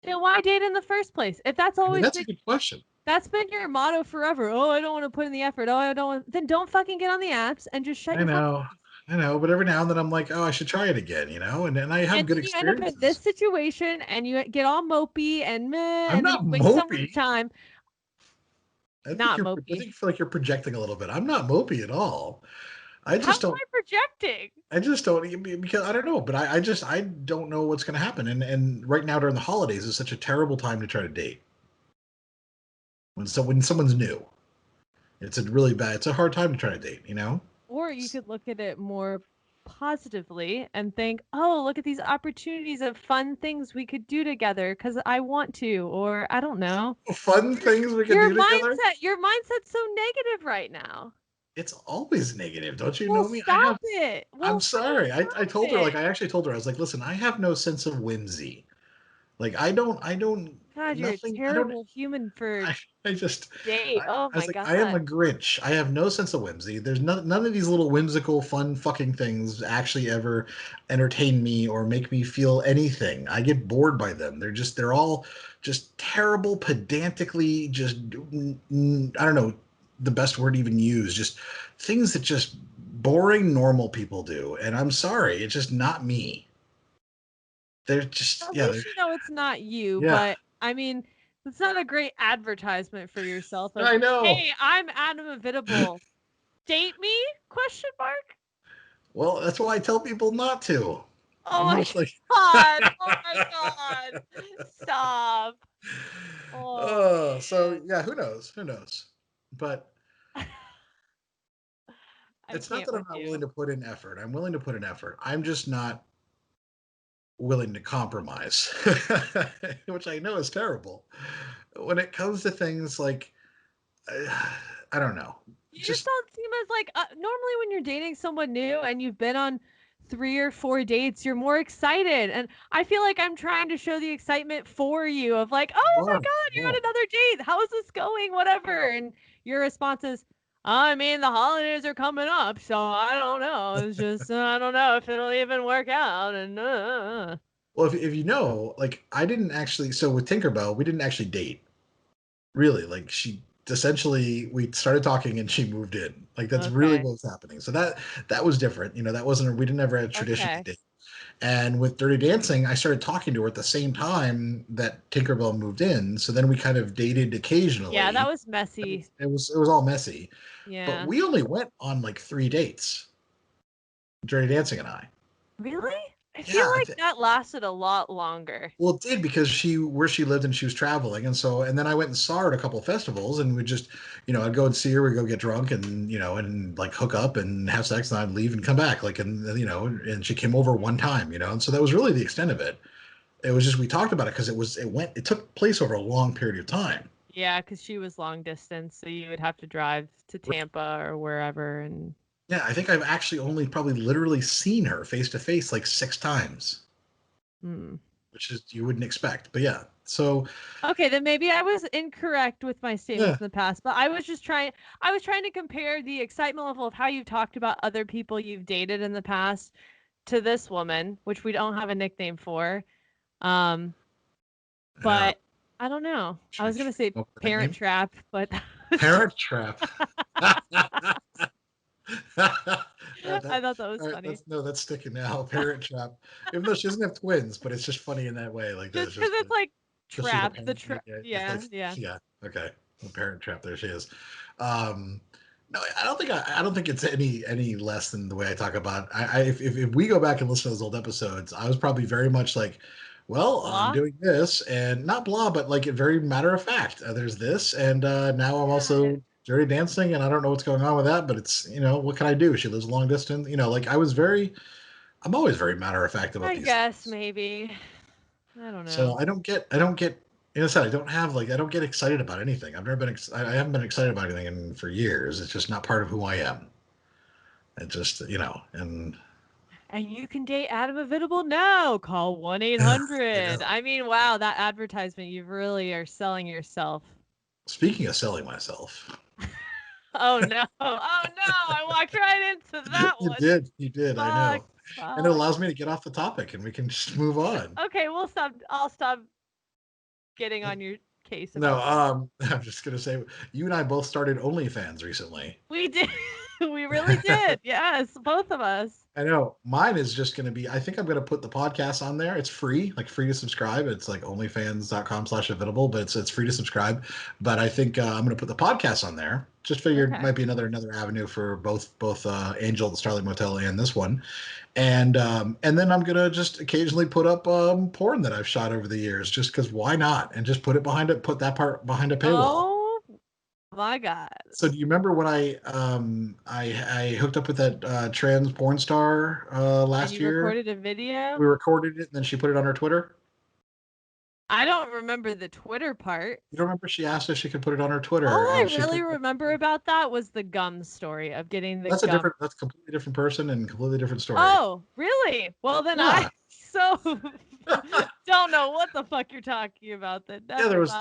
Then why date in the first place? If that's I mean, always that's been, a good question. that's been your motto forever. Oh, I don't want to put in the effort. Oh, I don't want. Then don't fucking get on the apps and just shut I your fucking know. face. I know, but every now and then I'm like, oh, I should try it again, and then I have And good then you end up in this experiences. situation and you get all mopey and meh, I'm and then not you waste someone's mopey. time. Not I mopey. think you feel like you're projecting a little bit. I'm not mopey at all. I How just am don't. I projecting? I just don't because I don't know, but I don't know what's going to happen. And right now during the holidays is such a terrible time to try to date. When someone's new, it's a hard time to try to date. Or you could look at it more positively and think, oh, look at these opportunities of fun things we could do together because I want to, or I don't know. Fun things we can Your do together. mindset's so negative right now. It's always negative, don't you Well, know me? stop it. I'm Well, fucking sorry. I stop told her it. like I actually told her I was like, listen, I have no sense of whimsy. Like I don't God, you're a nothing. I don't. terrible human for I just, date. Oh I was my like, I am a God. Grinch. I have no sense of whimsy. There's none of these little whimsical, fun fucking things actually ever entertain me or make me feel anything. I get bored by them. They're all just terrible, pedantically, just, I don't know the best word to even use, just things that just boring, normal people do. And I'm sorry, it's just not me. They're just, At yeah, least you know it's not you, yeah, but I mean, it's not a great advertisement for yourself of, I know. hey, I'm Adam Heath. Date me? Question mark. Well, that's why I tell people not to. Oh I'm my just like, God. Oh my God. Stop. Oh oh, so man. yeah, who knows? Who knows? But I it's not can't that I'm with not willing you. to put in effort. I'm willing to put in effort. I'm just not willing to compromise, which I know is terrible. When it comes to things like, I don't know, You just just don't seem as like normally when you're dating someone new and you've been on 3 or 4 dates, you're more excited. And I feel like I'm trying to show the excitement for you of like, oh my more. God, you're Yeah. on another date. How is this going? Whatever. And your response is, I mean, the holidays are coming up, so I don't know. It's just, I don't know if it'll even work out. And Well, if you know, like I didn't actually. So with Tinkerbell, we didn't actually date. Really, like she essentially we started talking and she moved in. Like that's really Okay. what was happening. So that was different. That wasn't we didn't ever have traditionally Okay. date. And with Dirty Dancing, I started talking to her at the same time that Tinkerbell moved in. So then we kind of dated Yeah, that occasionally. was messy. It was all messy. But Yeah. we only went on like 3 dates, Dirty Dancing and I. Really? I feel Yeah, like that lasted a lot longer. well, it did because where she lived and she was traveling, and then I went and saw her at a couple of festivals, and we just, I'd go and see her, we'd go get drunk, and like hook up and have sex, and I'd leave and come back, like, and she came over one time, and so that was really the extent of it. It was just we talked about it because it took place over a long period of time. Yeah, because she was long distance, so you would have to drive to Tampa or wherever. And Yeah, I think I've actually only probably literally seen her face to face like 6 times, which is you wouldn't expect, but yeah. So okay, then maybe I was incorrect with my yeah, statements in the past, but I was trying to compare the excitement level of how you've talked about other people you've dated in the past to this woman, which we don't have a nickname for. Um, yeah. but I don't know. I was gonna say What's the Parent nickname? Trap, but Parent Trap. I thought thought that was funny. That's sticking now. Parent Trap. Even though she doesn't have twins, but it's just funny in that way. Like just because it's like trap. Yeah. Okay. The Parent Trap. There she is. No, I don't think it's any less than the way I talk about. If we go back and listen to those old episodes, I was probably very much like, well, I'm doing this, and not blah, but like very matter of fact. There's this, and now I'm also dirty dancing, and I don't know what's going on with that, but it's what can I do? She lives a long distance, like I'm always very matter of fact about these things. Maybe. I don't know. So I don't get. I don't get excited about anything. I've never been. I haven't been excited about anything for years. It's just not part of who I am. It just and. And you can date Adam Heathavitable now. Call 1-800. I mean, wow, that advertisement! You really are selling yourself. Speaking of selling myself. Oh no! Oh no! I walked right into that one. You did. I know. And it allows me to get off the topic, and we can just move on. Okay, we'll stop. I'll stop getting on your case. I'm just gonna say, you and I both started OnlyFans recently. We did. We really did. Yes, both of us. I know. Mine is just gonna be. I think I'm gonna put the podcast on there. It's free, free to subscribe. It's like onlyfans.com/Avitable, but it's free to subscribe. But I think I'm gonna put the podcast on there. Just figured it might be another avenue for both Angel, the Starlight Motel, and this one. And then I'm gonna just occasionally put up porn that I've shot over the years, just because why not? And just put that part behind a paywall. Oh my God! So do you remember when I hooked up with that trans porn star last year? Recorded a video. We recorded it, and then she put it on her Twitter. I don't remember the Twitter part. You don't remember she asked if she could put it on her Twitter? All I really remember about that was the gum story of getting the. That's a completely different person and completely different story. Oh, really? Well, then I don't know what the fuck you're talking about. Then there was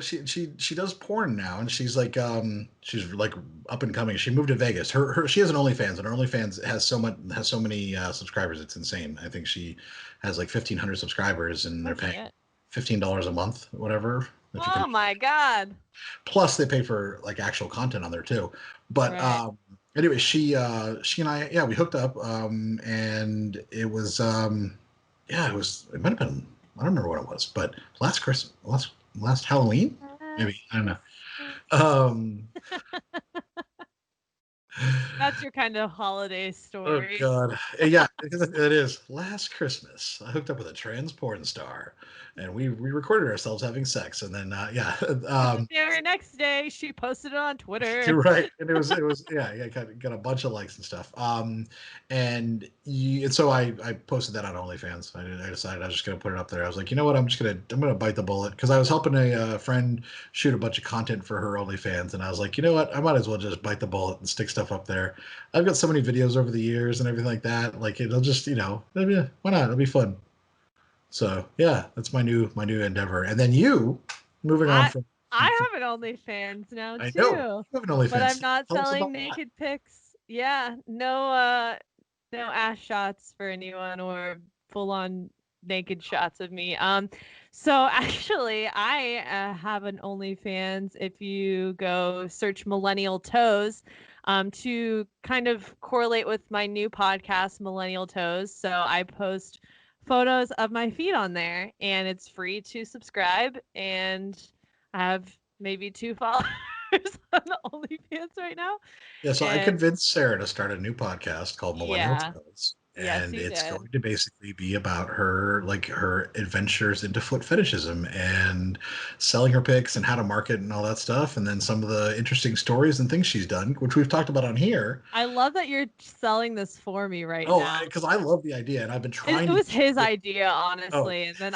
she does porn now, and she's like up and coming. She moved to Vegas. She has an OnlyFans, and her OnlyFans has so many subscribers. It's insane. I think she has 1,500 subscribers, and they're paying $15 a month, whatever. Oh my God! Plus, they pay for actual content on there too. But anyway, she and I we hooked up, and it was it might have been, I don't remember what it was, but last Halloween, maybe, I don't know. That's your kind of holiday story. Oh God, yeah, it is. Last Christmas, I hooked up with a trans porn star, and we recorded ourselves having sex, and then the very next day she posted it on Twitter. You're right, and it was got a bunch of likes and stuff. And so I posted that on OnlyFans. I decided I was just gonna put it up there. I was like, you know what, I'm gonna bite the bullet, because I was helping a friend shoot a bunch of content for her OnlyFans, and I was like, you know what, I might as well just bite the bullet and stick stuff up there. I've got so many videos over the years and everything like that. It'll just maybe, why not? It'll be fun. So yeah, that's my new endeavor. And then moving on from. I have an OnlyFans now too. I know. You have an OnlyFans. But I'm not selling naked pics. Yeah, no ass shots for anyone or full on naked shots of me. So actually, I have an OnlyFans. If you go search Millennial Toes, to kind of correlate with my new podcast, Millennial Toes. So I post photos of my feet on there, and it's free to subscribe. And I have maybe 2 followers on OnlyFans right now. Yeah, so I convinced Sarah to start a new podcast called Millennial Toes. And it's going to basically be about her adventures into foot fetishism and selling her pics and how to market and all that stuff, and then some of the interesting stories and things she's done, which we've talked about on here. I love that you're selling this for me right now. Oh, because I love the idea, and I've been trying. It was his idea, honestly, and then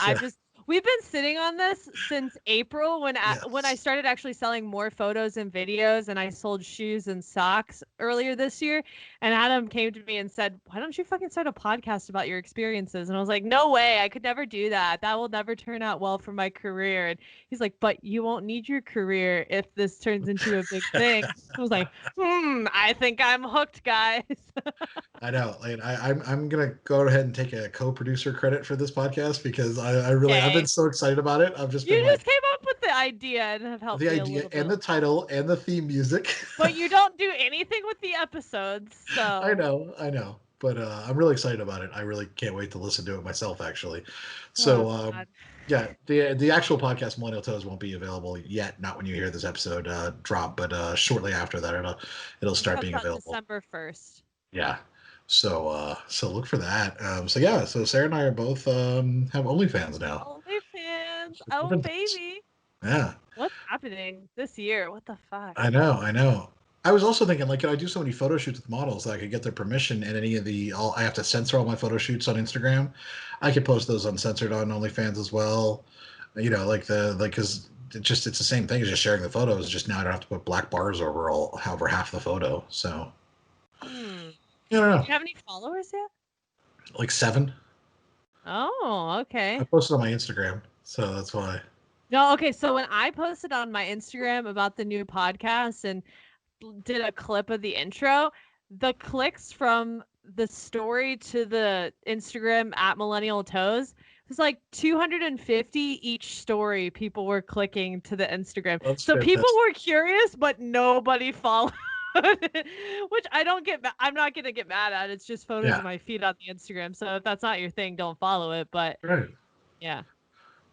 we've been sitting on this since April when I started actually selling more photos and videos, and I sold shoes and socks earlier this year. And Adam came to me and said, "Why don't you fucking start a podcast about your experiences?" And I was like, "No way, I could never do that. That will never turn out well for my career." And he's like, "But you won't need your career if this turns into a big thing." I was like, I think I'm hooked, guys. I know. I'm gonna go ahead and take a co-producer credit for this podcast, because I really I've been so excited about it. I've just came up with the idea and have helped The me a idea little bit. and the title and the theme music. But you don't do anything with the episodes, so. I know. But I'm really excited about it. I really can't wait to listen to it myself, actually. So, God. yeah, the actual podcast Millennial Toes won't be available yet. Not when you hear this episode drop, but shortly after that, it'll start being available. December 1st. Yeah. So look for that. So Sarah and I are both have OnlyFans now. OnlyFans. Oh, baby. Yeah. What's happening this year? What the fuck? I know. I was also thinking, like, I do so many photo shoots with models that I could get their permission, and any of I have to censor all my photo shoots on Instagram. I could post those uncensored on OnlyFans as well. You know, because it's the same thing as just sharing the photos. Just now I don't have to put black bars over half the photo. So, I don't know. Do you have any followers yet? Like 7. Oh, okay. I posted on my Instagram, so that's why. No, okay. So when I posted on my Instagram about the new podcast and did a clip of the intro, the clicks from the story to the Instagram at Millennial Toes was like 250 each story. People were clicking to the Instagram. That's so fantastic. People were curious, but nobody followed. Which I don't get. I'm not gonna get mad at. It's just photos of my feet on the Instagram. So if that's not your thing, don't follow it. But right. Yeah.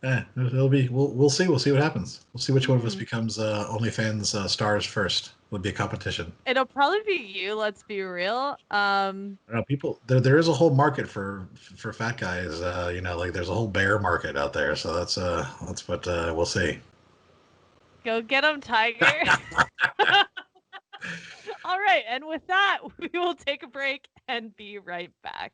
Yeah, it'll be. We'll see. We'll see what happens. We'll see which one of us becomes OnlyFans stars first. Would be a competition. It'll probably be you. Let's be real. I don't know, people. There is a whole market for fat guys. Like there's a whole bear market out there. So that's what we'll see. Go get him, Tiger. All right, and with that, we will take a break and be right back.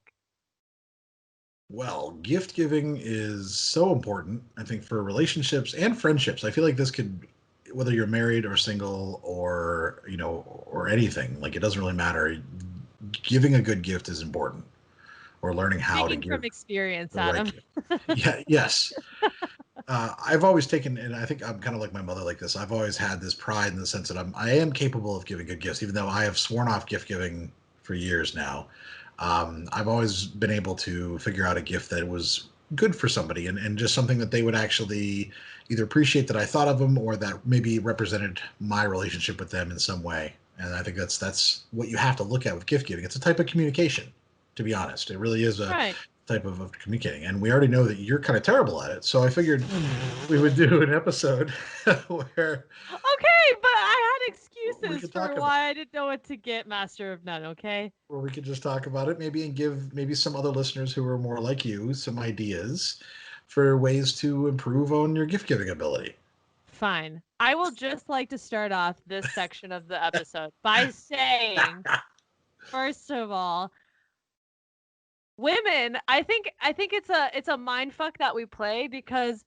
Well, gift giving is so important, I think, for relationships and friendships. I feel like this could, whether you're married or single or, or anything, like it doesn't really matter. Giving a good gift is important, or learning how to give from experience, the Adam. Right gift. Yes. I've always taken, and I think I'm kind of like my mother like this. I've always had this pride in the sense that I am capable of giving good gifts, even though I have sworn off gift giving for years now. I've always been able to figure out a gift that was good for somebody and just something that they would actually either appreciate that I thought of them or that maybe represented my relationship with them in some way. And I think that's what you have to look at with gift giving. It's a type of communication, to be honest. It really is a type of communicating. And we already know that you're kind of terrible at it. So I figured we would do an episode where... Okay, but I had excuses for why I didn't know what to get Master of None, okay? Or we could just talk about it and give some other listeners who are more like you some ideas for ways to improve on your gift-giving ability. Fine. I will just like to start off this section of the episode by saying, first of all, women, I think it's a mind fuck that we play because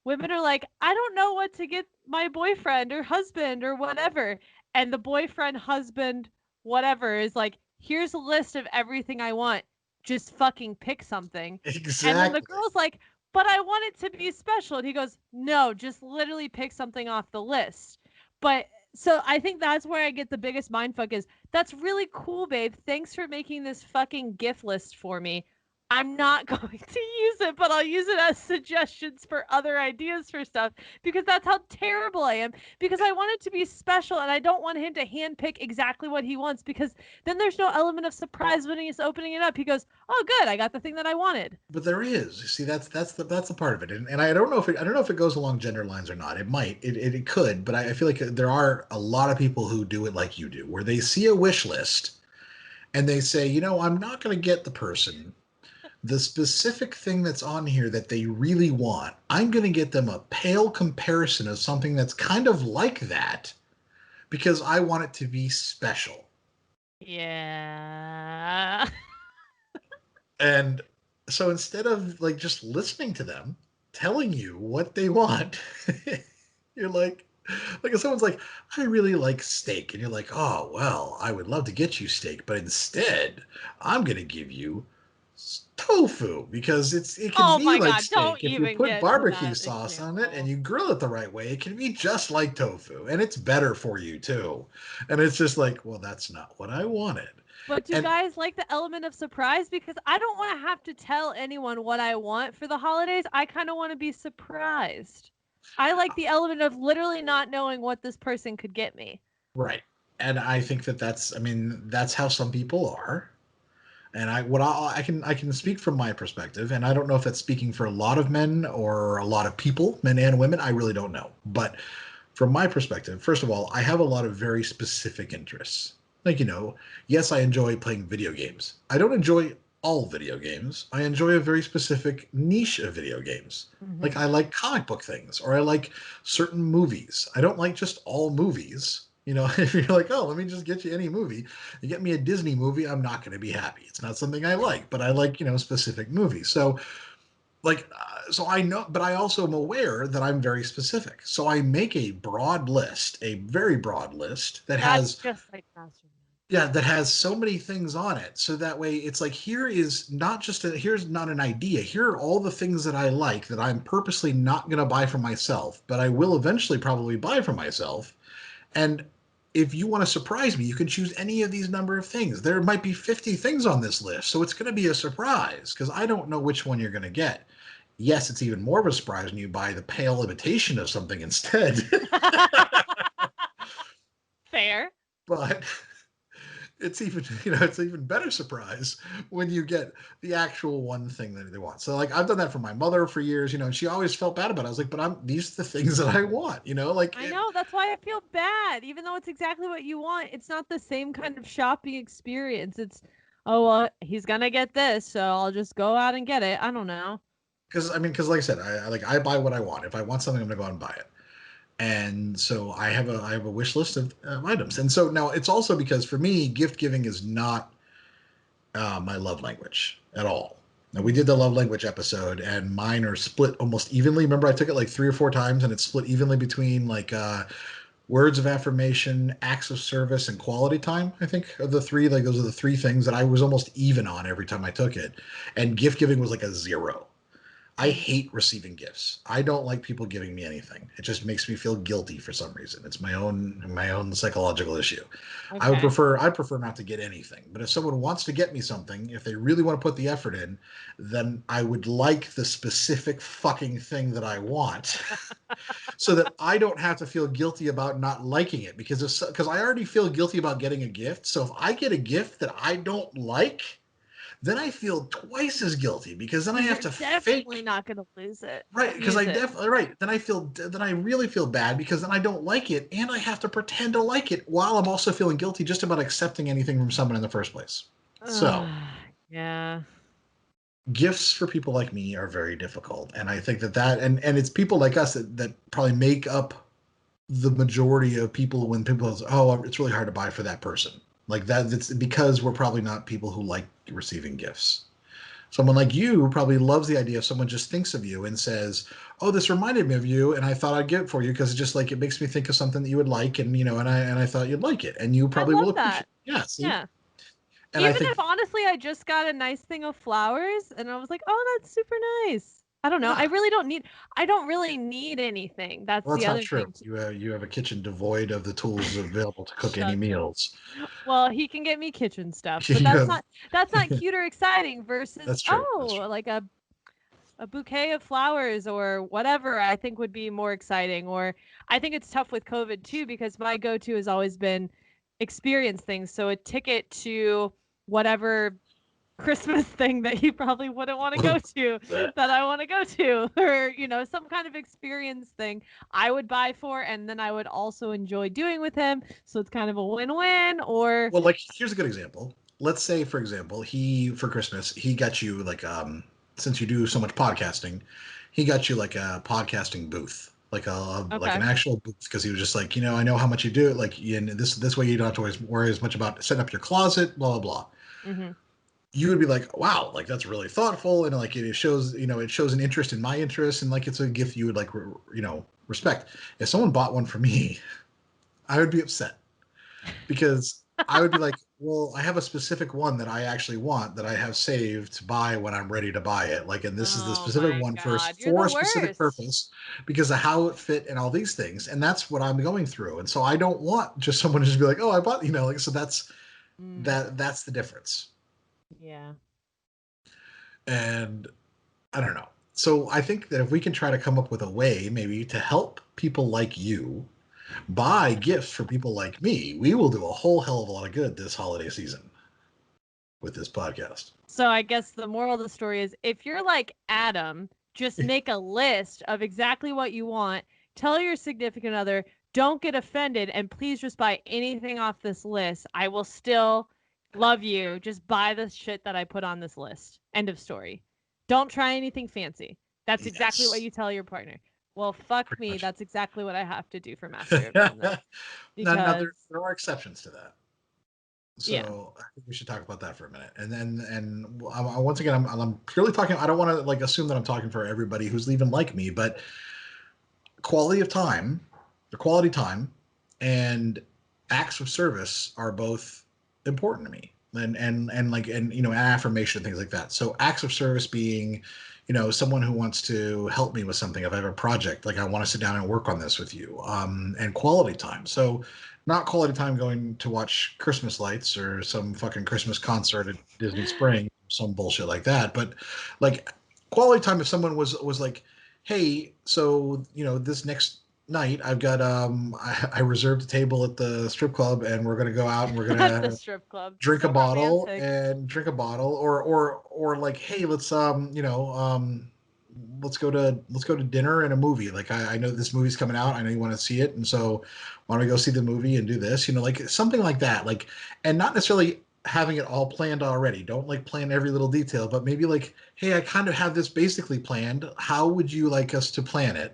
women are like, I don't know what to get my boyfriend or husband or whatever. And the boyfriend, husband, whatever is like, here's a list of everything I want. Just fucking pick something. Exactly. And then the girl's like, but I want it to be special. And he goes, no, just literally pick something off the list. But so I think that's where I get the biggest mindfuck is, that's really cool, babe. Thanks for making this fucking gift list for me. I'm not going to use it, but I'll use it as suggestions for other ideas for stuff because that's how terrible I am. Because I want it to be special and I don't want him to handpick exactly what he wants because then there's no element of surprise when he's opening it up. He goes, "Oh, good, I got the thing that I wanted." But there is. You see, that's the part of it, and I don't know if it goes along gender lines or not. It might. It could, but I feel like there are a lot of people who do it like you do, where they see a wish list and they say, I'm not going to get the person the specific thing that's on here that they really want. I'm going to get them a pale comparison of something that's kind of like that because I want it to be special. Yeah. And so instead of like just listening to them, telling you what they want, you're like if someone's like, I really like steak. And you're like, oh, well, I would love to get you steak. But instead, I'm going to give you tofu because it can be like steak. If you put barbecue sauce on it and you grill it the right way, it can be just like tofu and it's better for you too. And it's just like, well, that's not what I wanted. But do guys like the element of surprise? Because I don't want to have to tell anyone what I want for the holidays. I kind of want to be surprised. I like the element of literally not knowing what this person could get me. Right. And I think that's how some people are. And I can speak from my perspective, and I don't know if that's speaking for a lot of men or a lot of people, men and women. I really don't know. But from my perspective, first of all, I have a lot of very specific interests. Like, yes, I enjoy playing video games. I don't enjoy all video games. I enjoy a very specific niche of video games. Mm-hmm. Like, I like comic book things, or I like certain movies. I don't like just all movies. If you're like, oh, let me just get you any movie, you get me a Disney movie, I'm not going to be happy. It's not something I like, but I like, specific movies. So, so I know, but I also am aware that I'm very specific. So I make a broad list, a very broad list That's just like Master. yeah, that has so many things on it. So that way it's like, here's not an idea. Here are all the things that I like that I'm purposely not going to buy for myself, but I will eventually probably buy for myself. And if you want to surprise me, you can choose any of these number of things. There might be 50 things on this list, so it's going to be a surprise because I don't know which one you're going to get. Yes, it's even more of a surprise when you buy the pale imitation of something instead. Fair. But it's even better surprise when you get the actual one thing that they want. So like I've done that for my mother for years, and she always felt bad about it. I was like, but these are the things that I want, I know, that's why I feel bad. Even though it's exactly what you want, it's not the same kind of shopping experience. It's, oh, well, he's going to get this, so I'll just go out and get it. I don't know. Because like I said, I buy what I want. If I want something, I'm going to go out and buy it. And so I have a wish list of items. And so now it's also because for me, gift giving is not my love language at all. Now we did the love language episode, and mine are split almost evenly. Remember, I took it like 3 or 4 times, and it's split evenly between like words of affirmation, acts of service, and quality time. I think of the 3. Like those are the 3 things that I was almost even on every time I took it. And gift giving was like a 0. I hate receiving gifts. I don't like people giving me anything. It just makes me feel guilty for some reason. It's my own psychological issue. Okay. I prefer not to get anything. But if someone wants to get me something, if they really want to put the effort in, then I would like the specific fucking thing that I want, so that I don't have to feel guilty about not liking it, because I already feel guilty about getting a gift. So if I get a gift that I don't like, then I feel twice as guilty, because then I have to definitely not going to lose it. Right, because then I really feel bad, because then I don't like it, and I have to pretend to like it while I'm also feeling guilty just about accepting anything from someone in the first place. So, yeah. Gifts for people like me are very difficult, and I think that and it's people like us that probably make up the majority of people when people say, oh, it's really hard to buy for that person. Like that, it's because we're probably not people who like receiving gifts. Someone like you probably loves the idea if someone just thinks of you and says, oh, this reminded me of you, and I thought I'd get it for you because it's just like, it makes me think of something that you would like, and and I thought you'd like it, and you probably will appreciate it. Yeah, see? Yeah. And even if honestly I just got a nice thing of flowers and I was like, oh, that's super nice. I don't know. Yeah. I don't really need anything. That's the other thing. You have a kitchen devoid of the tools available to cook any meals. Well, he can get me kitchen stuff, but that's not cute or exciting versus like a bouquet of flowers or whatever I think would be more exciting. Or I think it's tough with COVID too, because my go-to has always been experience things. So a ticket to whatever Christmas thing that you probably wouldn't want to go to that I want to go to, or some kind of experience thing I would buy for, and then I would also enjoy doing with him, so it's kind of a win-win. Or well, like, here's a good example. Let's say, for example, for Christmas he got you like since you do so much podcasting, he got you like a podcasting booth, like like an actual booth, because he was just like, I know how much you do it, like, and this way you don't have to worry as much about setting up your closet, blah blah blah. Mm-hmm. You would be like, wow, like that's really thoughtful, and like it shows an interest in my interest, and like it's a gift you would like respect. If someone bought one for me, I would be upset, because I would be like, well, I have a specific one that I actually want, that I have saved to buy when I'm ready to buy it. Like, and this is the specific one for a specific purpose, because of how it fit and all these things. And that's what I'm going through. And so I don't want just someone to just be like, oh, I bought, like, so that's the difference. Yeah. And I don't know. So I think that if we can try to come up with a way maybe to help people like you buy gifts for people like me, we will do a whole hell of a lot of good this holiday season with this podcast. So I guess the moral of the story is if you're like Adam, just make a list of exactly what you want. Tell your significant other, don't get offended, and please just buy anything off this list. I will still love you. Just buy the shit that I put on this list. End of story. Don't try anything fancy. That's exactly what you tell your partner. Well, fuck Pretty me. much. That's exactly what I have to do for Master of None. Now there are exceptions to that. So yeah. I think we should talk about that for a minute. And once again, I'm purely talking. I don't want to like assume that I'm talking for everybody who's even like me, but quality time, and acts of service are both important to me. And like you know, affirmation and things like that. So acts of service being, you know, someone who wants to help me with something. If I have a project, like I want to sit down and work on this with you, and quality time. So not quality time going to watch Christmas lights or some fucking Christmas concert at Disney Spring, some bullshit like that. But like quality time, if someone was like, hey, so you know, this next night I've got I reserved a table at the strip club and we're gonna go out and we're At the gonna strip club. drink So a bottle romantic. or like, hey, let's let's go to dinner and a movie. Like I know this movie's coming out. I know you want to see it, and so why don't we go see the movie and do this? You know, like something like that. Like, and not necessarily having it all planned already. Don't like plan every little detail, but maybe like, hey, I kind of have this basically planned. How would you like us to plan it?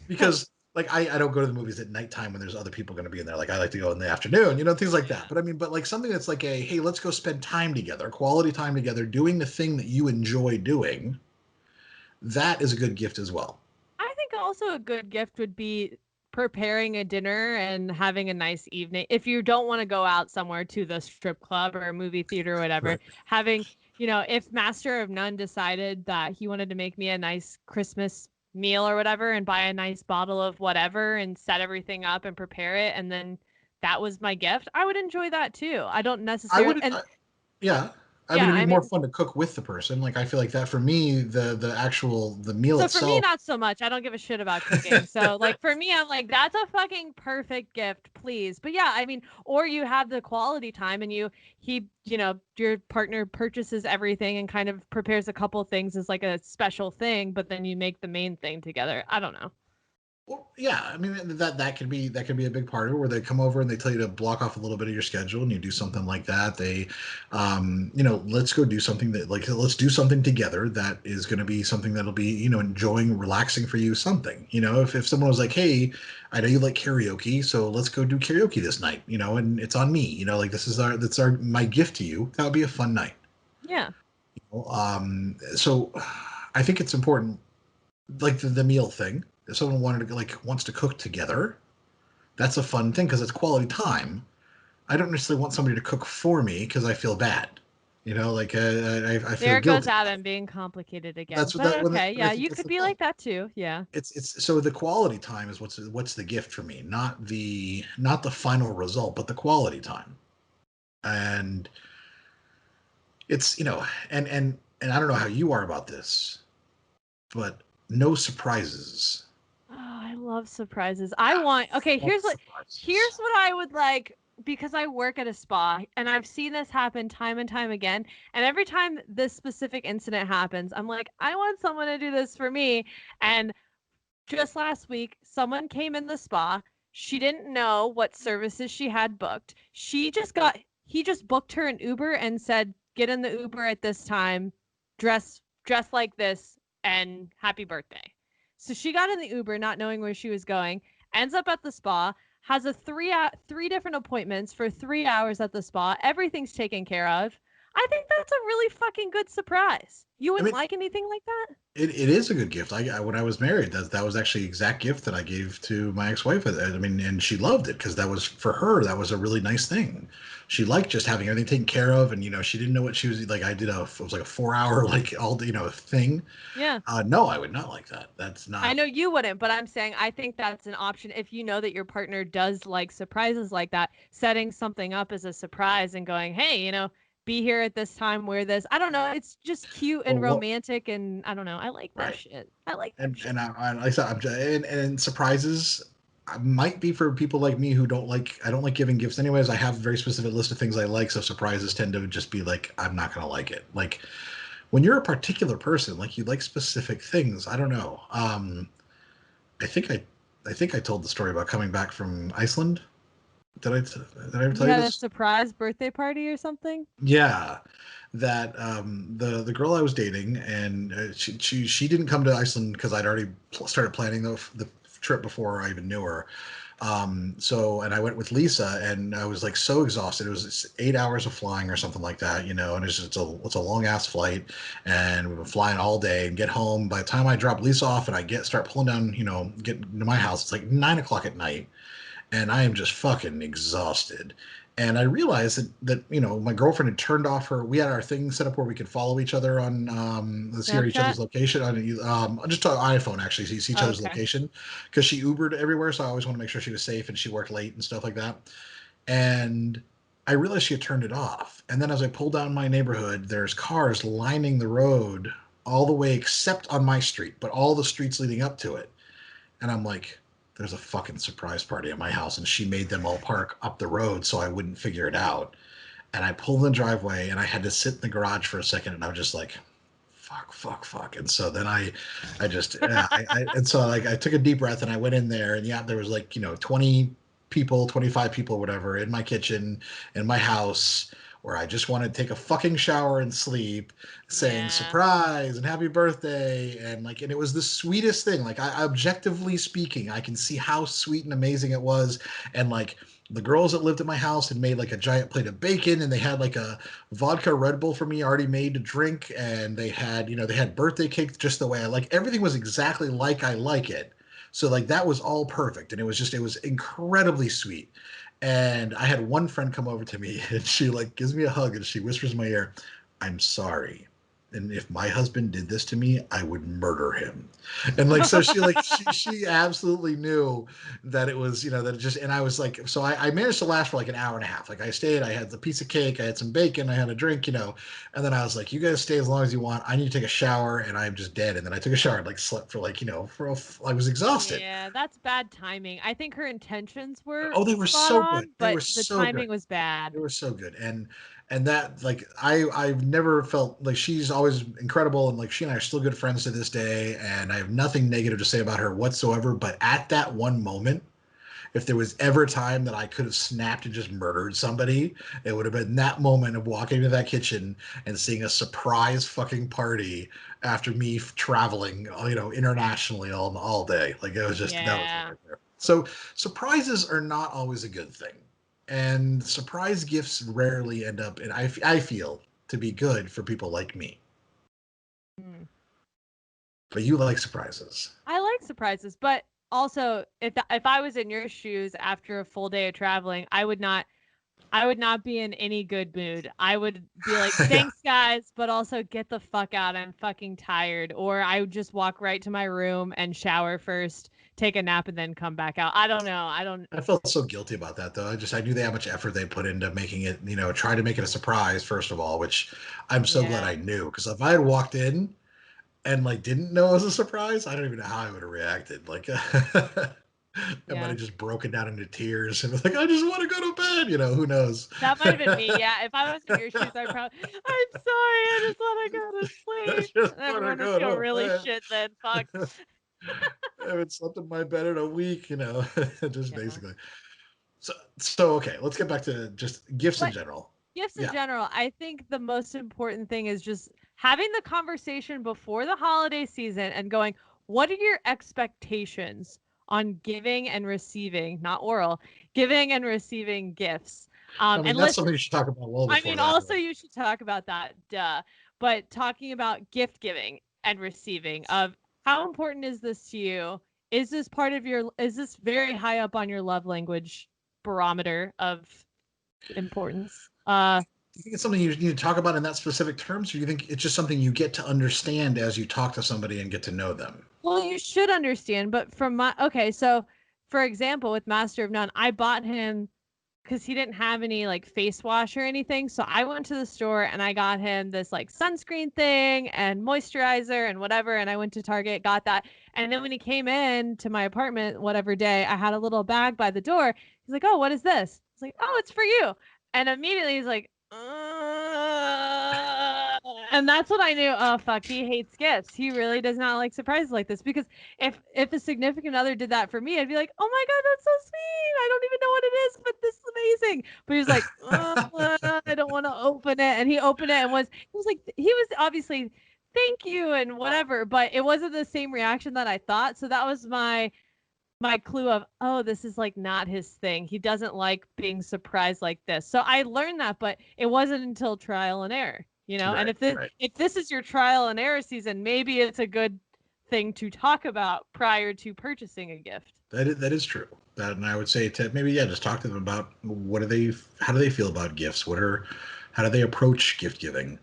Because like I don't go to the movies at nighttime when there's other people going to be in there. Like I like to go in the afternoon, you know, things like that. But I mean, but like something that's like a, hey, let's go spend time together, quality time together, doing the thing that you enjoy doing. That is a good gift as well. I think also a good gift would be preparing a dinner and having a nice evening. If you don't want to go out somewhere to the strip club or a movie theater or whatever, Right. having, you know, if Master of None decided that he wanted to make me a nice Christmas meal or whatever and buy a nice bottle of whatever and set everything up and prepare it, and then that was my gift, I would enjoy that too. I don't I necessarily, would, and yeah. I mean, yeah, it'd I be more mean, fun to cook with the person. Like I feel like that for me, the meal so for me, itself. not so much. I don't give a shit about cooking. So like for me, I'm like, that's a fucking perfect gift, please. But yeah, I mean, or you have the quality time and your partner purchases everything and kind of prepares a couple things as like a special thing, but then you make the main thing together. I don't know. Well, yeah, I mean that could be a big part of it, where they come over and they tell you to block off a little bit of your schedule, and you do something like that. They, you know, let's go do something that like let's do something together that is going to be something that'll be, you know, enjoying, relaxing for you. Something, you know, if someone was like, hey, I know you like karaoke, so let's go do karaoke this night, you know, and it's on me, you know, like that's our my gift to you. That would be a fun night. Yeah. So I think it's important, like the meal thing. If someone wants to cook together, that's a fun thing because it's quality time. I don't necessarily want somebody to cook for me because I feel bad. You know, like I feel There goes guilty. Adam being complicated again. That's what But that okay, but I yeah, think you that's could the be point. like that too. Yeah. It's so the quality time is what's the gift for me, not the final result, but the quality time. And it's, you know, and I don't know how you are about this, but no surprises. Oh, I love surprises. I want okay, Fuck surprises. here's what I would like because I work at a spa and I've seen this happen time and time again. And every time this specific incident happens, I'm like, I want someone to do this for me. And just last week, someone came in the spa. She didn't know what services she had booked. He just booked her an Uber and said, "Get in the Uber at this time, dress like this, and happy birthday." So she got in the Uber, not knowing where she was going, ends up at the spa, has three different appointments for 3 hours at the spa. Everything's taken care of. I think that's a really fucking good surprise. You I wouldn't mean, like anything like that? it is a good gift. I when I was married, that was actually the exact gift that I gave to my ex-wife. I mean, and she loved it because that was for her. That was a really nice thing. She liked just having everything taken care of, and you know, she didn't know what she was like. It was like a 4 hour like all you know thing. Yeah. No, I would not like that. That's I not. know you wouldn't, but I'm saying I think that's an option if you know that your partner does like surprises like that, setting something up as a surprise and going, "Hey, be here at this time, wear this. I don't know. It's just cute and romantic, and I don't know. I like that shit. I like that shit. And I said, and surprises might be for people like me who I don't like giving gifts anyways. I have a very specific list of things I like, so surprises tend to just be like, I'm not gonna like it. Like when you're a particular person, like you like specific things. I don't know. I think I told the story about coming back from Iceland. Did I ever tell you this? A surprise birthday party or something? Yeah, that the girl I was dating, and she didn't come to Iceland because I'd already started planning the trip before I even knew her. And I went with Lisa, and I was like so exhausted. It was 8 hours of flying or something like that, and it's a long ass flight, and we've been flying all day and get home. By the time I drop Lisa off and I start pulling down, get to my house, it's like 9 o'clock at night, and I am just fucking exhausted. And I realized that my girlfriend had turned off we had our thing set up where we could follow each other on see each other's location on just on iPhone, actually, so you see each other's location, because she Ubered everywhere, so I always want to make sure she was safe, and she worked late and stuff like that. And I realized she had turned it off. And then as I pulled down my neighborhood, there's cars lining the road all the way except on my street, but all the streets leading up to it. And I'm like, there's a fucking surprise party at my house, and she made them all park up the road so I wouldn't figure it out. And I pulled in the driveway, and I had to sit in the garage for a second, and I was just like, fuck. And so then I took a deep breath, and I went in there, and there was 20 people, 25 people, whatever, in my kitchen, in my house, where I just wanted to take a fucking shower and sleep, saying surprise and happy birthday, and it was the sweetest thing. I objectively speaking, I can see how sweet and amazing it was. And the girls that lived at my house had made a giant plate of bacon, and they had a vodka Red Bull for me already made to drink, and they had birthday cake just the way I like. Everything was exactly like I like it. So that was all perfect, and it was incredibly sweet. And I had one friend come over to me, and she gives me a hug, and she whispers in my ear, "I'm sorry. And if my husband did this to me, I would murder him." And so she absolutely knew that it was, that it just, and I was so I managed to last for an hour and a half. I stayed, I had the piece of cake, I had some bacon, I had a drink, and then I was like, you guys stay as long as you want. I need to take a shower, and I'm just dead. And then I took a shower and slept for I was exhausted. Yeah, that's bad timing. I think her intentions were they were so good. But the timing was bad. They were so good. And that I've never felt she's always incredible, and she and I are still good friends to this day, and I have nothing negative to say about her whatsoever. But at that one moment, if there was ever a time that I could have snapped and just murdered somebody, it would have been that moment of walking into that kitchen and seeing a surprise fucking party after me traveling, internationally all day. It was just that was right there. So surprises are not always a good thing. And surprise gifts rarely end up, and I feel, to be good for people like me. But you like surprises. I like surprises, but also if I was in your shoes after a full day of traveling, I would not be in any good mood. I would be like, thanks guys, but also get the fuck out. I'm fucking tired. Or I would just walk right to my room and shower first, take a nap, and then come back out. I don't know. I felt so guilty about that though. I knew how much effort they put into making it, try to make it a surprise first of all, which I'm so glad I knew, because if I had walked in and didn't know it was a surprise, I don't even know how I would have reacted. I might have just broken down into tears and was like, I just want to go to bed. Who knows? That might have been me. Yeah. If I was in your shoes, I'm sorry. I just want to go to sleep. Everyone would feel really shit then. Fuck. I haven't slept in my bed in a week, just basically. So okay, let's get back to just gifts in general. Gifts in general, I think the most important thing is just having the conversation before the holiday season and going, what are your expectations on giving and receiving, not oral, giving and receiving gifts? That's something you should talk about well before that. Also you should talk about that, duh. But talking about gift giving and receiving, of how important is this to you? Is this very high up on your love language barometer of importance? Do you think it's something you need to talk about in that specific terms, or do you think it's just something you get to understand as you talk to somebody and get to know them? Well, you should understand, but so for example, with Master of None, I bought him because he didn't have any like face wash or anything. So I went to the store and I got him this like sunscreen thing and moisturizer and whatever. And I went to Target, got that. And then when he came in to my apartment, whatever day, I had a little bag by the door. He's like, "Oh, what is this?" I was like, "Oh, it's for you." And immediately he's like, and that's when I knew, oh fuck, he hates gifts. He really does not like surprises like this. Because if a significant other did that for me, I'd be like, "Oh my god, that's so sweet. I don't even know what it is, but this is amazing." But he was like, I don't want to open it. And he opened it and he was obviously thank you and whatever, but it wasn't the same reaction that I thought. So that was my clue of, oh, this is like not his thing. He doesn't like being surprised like this. So I learned that, but it wasn't until trial and error, And Right, if this is your trial and error season, maybe it's a good thing to talk about prior to purchasing a gift. That is true. That, and I would say to maybe just talk to them about how do they feel about gifts? How do they approach gift giving?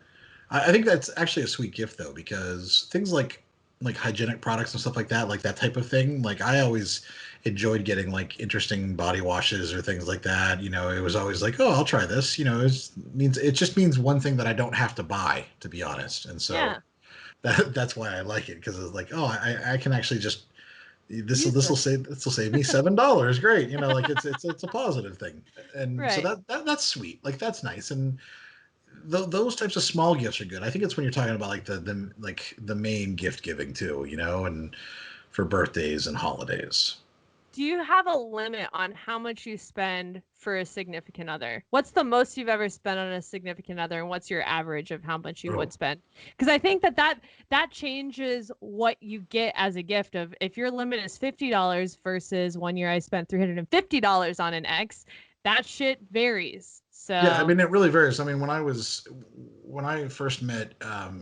I think that's actually a sweet gift though, because things like hygienic products and stuff like that type of thing. Like I always enjoyed getting like interesting body washes or things like that. It was always like, oh, I'll try this. It just means one thing that I don't have to buy, to be honest. And so Yeah. that's why I like it, because it's like, oh, I can actually just this Use will save me $7. Great, like it's a positive thing, and so Right. that's sweet. Like that's nice, and those types of small gifts are good. I think it's when you're talking about like the main gift giving too, and for birthdays and holidays. Do you have a limit on how much you spend for a significant other? What's the most you've ever spent on a significant other, and what's your average of how much you would spend? Because I think that changes what you get as a gift. Of if your limit is $50 versus one year I spent $350 on an X, that shit varies. So Yeah, I mean it really varies. I mean when I first met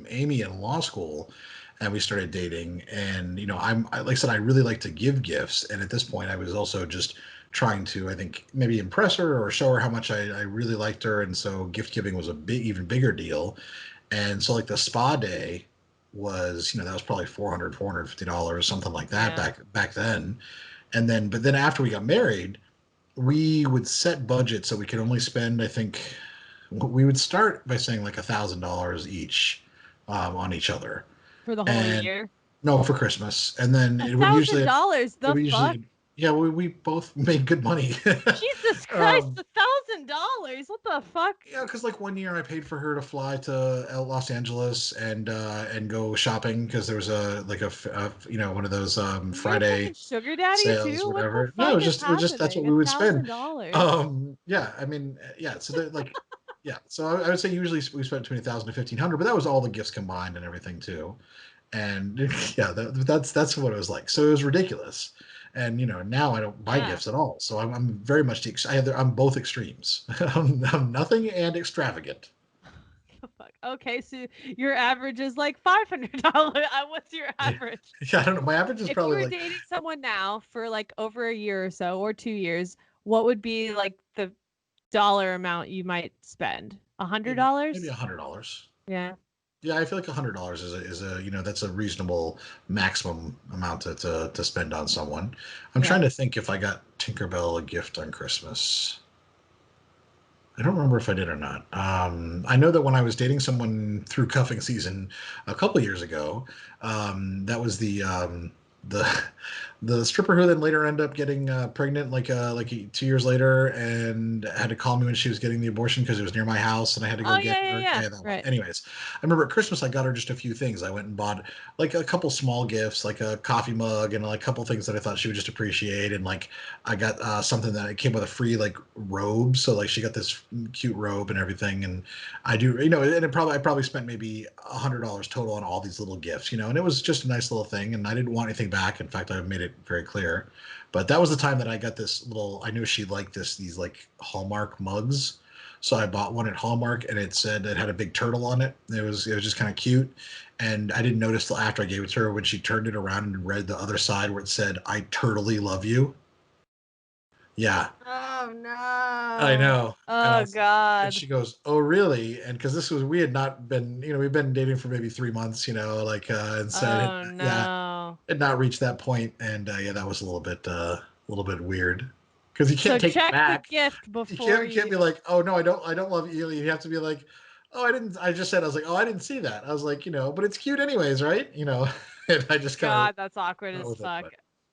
Amy in law school, and we started dating, and like I said, I really like to give gifts, and at this point I was also just trying to, I think, maybe impress her or show her how much I really liked her, and so gift giving was a even bigger deal. And so like the spa day was, that was probably $450, something like that, Yeah. back then. And then but then after we got married, we would set budget so we could only spend, I think, we would start by saying like $1,000 each on each other. For the whole And year. no, for Christmas. And then A it would thousand usually, dollars. it The would fuck? usually, yeah, we both made good money. Jesus Christ, um, $1,000. What the fuck? yeah, because like one year I paid for her to fly to Los Angeles and go shopping, because there was one of those You're a Friday fucking sugar daddy sales too? or What the whatever. No, fuck is it was just that's what happening? we A would thousand spend. dollars. Yeah, I mean, yeah. So that like, yeah. So I would say usually we spent between 1,000 to 1,500, but that was all the gifts combined and everything too. And yeah, that's what it was like. So it was ridiculous. And now I don't buy Yeah. gifts at all. So I'm very much I'm both extremes. I'm nothing and extravagant. Fuck. Okay, so your average is like $500. What's your Yeah, average? yeah. I don't know. My average is If you probably were like dating someone now for like over a year or so, or 2 years, what would be like the dollar amount you might spend? maybe $100? $100. Yeah. Yeah, I feel like $100 is a that's a reasonable maximum amount to spend on someone. I'm Yeah. trying to think if I got Tinkerbell a gift on Christmas. I don't remember if I did or not. I know that when I was dating someone through cuffing season a couple years ago, that was the the stripper who then later ended up getting pregnant, like 2 years later, and had to call me when she was getting the abortion because it was near my house, and I had to Oh go get yeah, yeah, her. yeah. Yeah, that one. Right. Anyways, I remember at Christmas I got her just a few things. I went and bought like a couple small gifts, like a coffee mug and like a couple things that I thought she would just appreciate, and like I got something that it came with a free like robe, so like she got this cute robe and everything, and and I probably spent maybe $100 total on all these little gifts, and it was just a nice little thing, and I didn't want anything back. In fact, I made it very clear. But that was the time that I got this little. I knew she liked these like Hallmark mugs, so I bought one at Hallmark, and it had a big turtle on it. It was just kind of cute, and I didn't notice till after I gave it to her when she turned it around and read the other side where it said, "I turtly love you." Yeah, Oh I no. know. Oh And God. she goes, "Oh, really?" And because we had not been, we've been dating for maybe 3 months, and so Oh yeah, no. had not reached that point, and yeah, that was a little bit weird. because you can't take it check back. the gift before You can't be like, oh no, I don't love you. You have to be like, oh, I just said, I was like, oh, I didn't see that. I was like, but it's cute anyways, right? And I just kind of God, that's awkward as fuck.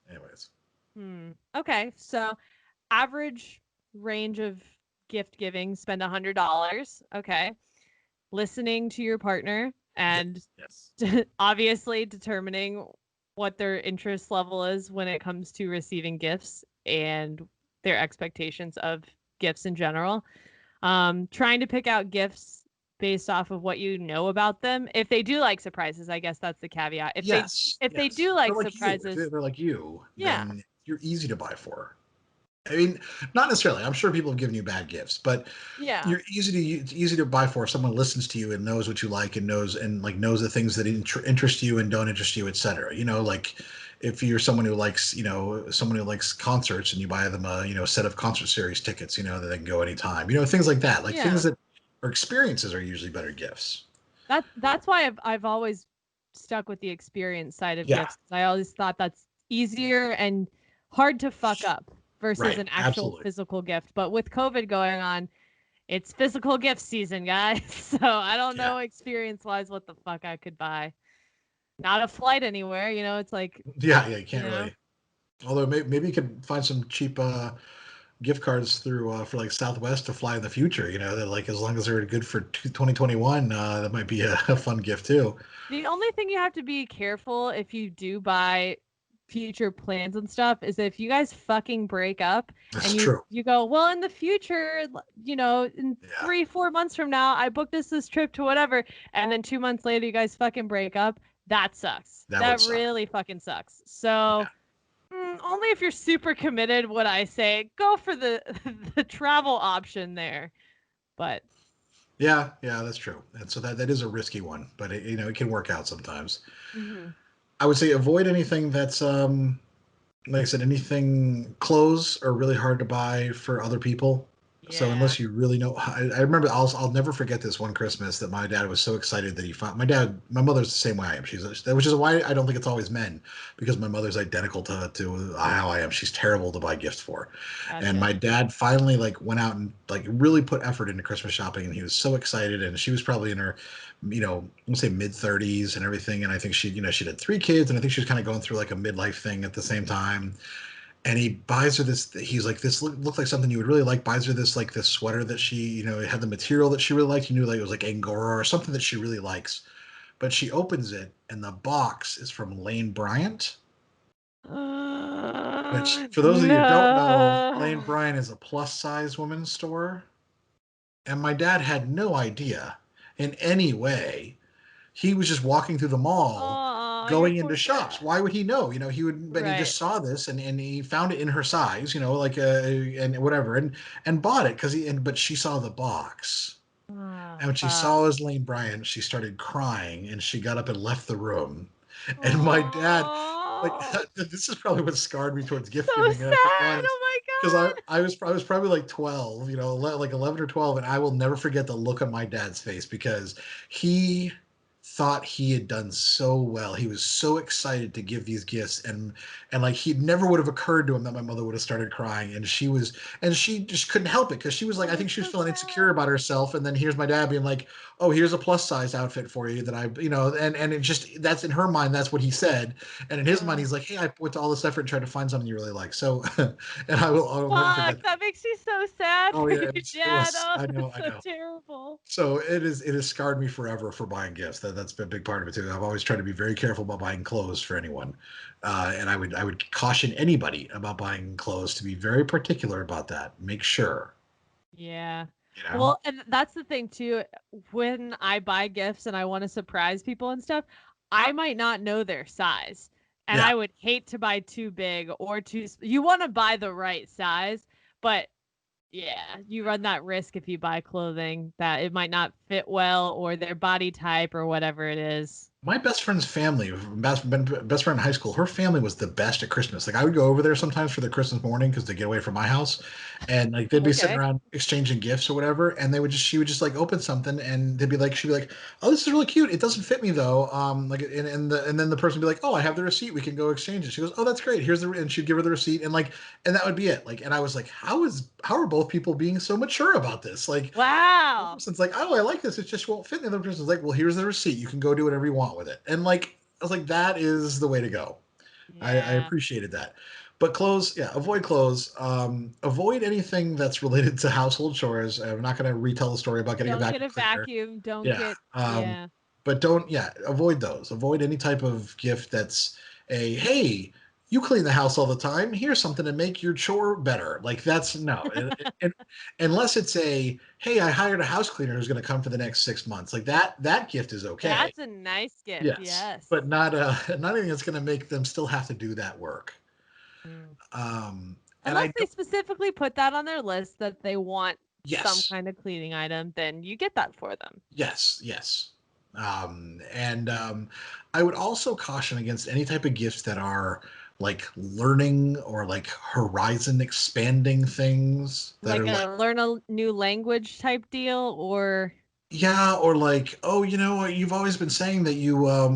Anyways. Okay, so average range of gift giving, spend $100. Okay. Listening to your partner and yes. obviously determining what their interest level is when it comes to receiving gifts and their expectations of gifts in general. Trying to pick out gifts based off of what you know about them. If they do like surprises, I guess that's the caveat. If they do like surprises, if they're like you, yeah, then you're easy to buy for. I mean, not necessarily. I'm sure people have given you bad gifts, but yeah, it's easy to buy for if someone listens to you and knows what you like and knows the things that interest you and don't interest you, etc. Like if you're someone who likes concerts and you buy them a set of concert series tickets, that they can go anytime. Things like that. Like things that are experiences are usually better gifts. That's why I've always stuck with the experience side of gifts. I always thought that's easier and hard to fuck up versus an actual physical gift. But with COVID going on, it's physical gift season, guys. So I don't know experience-wise what the fuck I could buy. Not a flight anywhere, it's like... Yeah, you can't really. Although maybe you could find some cheap gift cards through for like Southwest to fly in the future. That like as long as they're good for 2021, that might be a fun gift too. The only thing you have to be careful if you do buy future plans and stuff is if you guys fucking break up and you go, well, in the future, in 3-4 months from now, I booked this trip to whatever, and then 2 months later you guys fucking break up. That sucks. That really fucking sucks. So only if you're super committed would I say go for the travel option there. But yeah, that's true. And so that is a risky one, but it can work out sometimes. I would say avoid anything that's like I said, anything clothes are really hard to buy for other people. So unless you really know, I remember I'll never forget this one Christmas that my dad was so excited that he found my mother's the same way I am. Which is why I don't think it's always men, because my mother's identical to how I am. She's terrible to buy gifts for. Gotcha. And my dad finally went out and really put effort into Christmas shopping, and he was so excited. And she was probably in her, let's say mid-30s and everything. And I think she had 3 kids, and I think she was kind of going through like a midlife thing at the same time. And he buys her this. He's like, this looked like something you would really like. Buys her this this sweater that she, it had the material that she really liked. He knew it was like Angora or something that she really likes. But she opens it, and the box is from Lane Bryant. Which, for those of you who don't know, Lane Bryant is a plus-size women's store. And my dad had no idea in any way. He was just walking through the mall, going into shops. Why would he know? He would, but he just saw this and he found it in her size, and whatever, and bought it but she saw the box. And when she saw it was Lane Bryant, she started crying and she got up and left the room. And my dad, this is probably what scarred me towards gift giving. Sad. Oh my God. Because I was probably like 12, like 11 or 12, and I will never forget the look on my dad's face because he thought he had done so well. He was so excited to give these gifts, and he never would have occurred to him that my mother would have started crying, and she just couldn't help it because she was like, I think she was feeling insecure about herself, and then here's my dad being like, oh, here's a plus size outfit for you that I, and it just, that's in her mind, that's what he said, and in his mind he's like, hey, I went to all this effort and tried to find something you really like. So and I'll never forget that makes me so sad for your dad. I know. Terrible. So it has scarred me forever for buying gifts. That's been a big part of it too. I've always tried to be very careful about buying clothes for anyone, and I would caution anybody about buying clothes to be very particular about that. Make sure. Yeah. Well, and that's the thing too. When I buy gifts and I want to surprise people and stuff, I might not know their size, and I would hate to buy too big or too. You want to buy the right size, but yeah, you run that risk if you buy clothing that it might not fit well or their body type or whatever it is. My best friend's family, best friend in high school, her family was the best at Christmas. Like I would go over there sometimes for the Christmas morning because they get away from my house, and like they'd be sitting Okay. around exchanging gifts or whatever, and she would just like open something, and she'd be like, "Oh, this is really cute. It doesn't fit me though." Like and then the person would be like, "Oh, I have the receipt. We can go exchange it." She goes, "Oh, that's great. Here's and she'd give her the receipt, and that would be it. Like, and I was like, how are both people being so mature about this? Like, one Wow. person's like, "Oh, I like this. It just won't fit." The other person's like, "Well, here's the receipt. You can go do whatever you want with it." And like, I was like, "That is the way to go." I Yeah. appreciated that. But clothes, yeah, avoid clothes. Avoid anything that's related to household chores. I'm not going to retell the story about getting a Don't get vacuum a cleaner. vacuum. Don't Yeah. get, yeah. But don't, yeah, avoid those. Avoid any type of gift that's hey, you clean the house all the time. Here's something to make your chore better. Like that's no. And unless it's hey, I hired a house cleaner who's going to come for the next 6 months. Like that gift is okay. That's a nice gift. Yes. Yes. But not not anything that's going to make them still have to do that work. Mm. And I Unless they don't, specifically put that on their list that they want some yes. kind of cleaning item, then you get that for them. Yes, yes. And I would also caution against any type of gifts that are like learning or like horizon expanding things that Like are like, a learn a new language type deal, or yeah, or like, oh, you've always been saying that you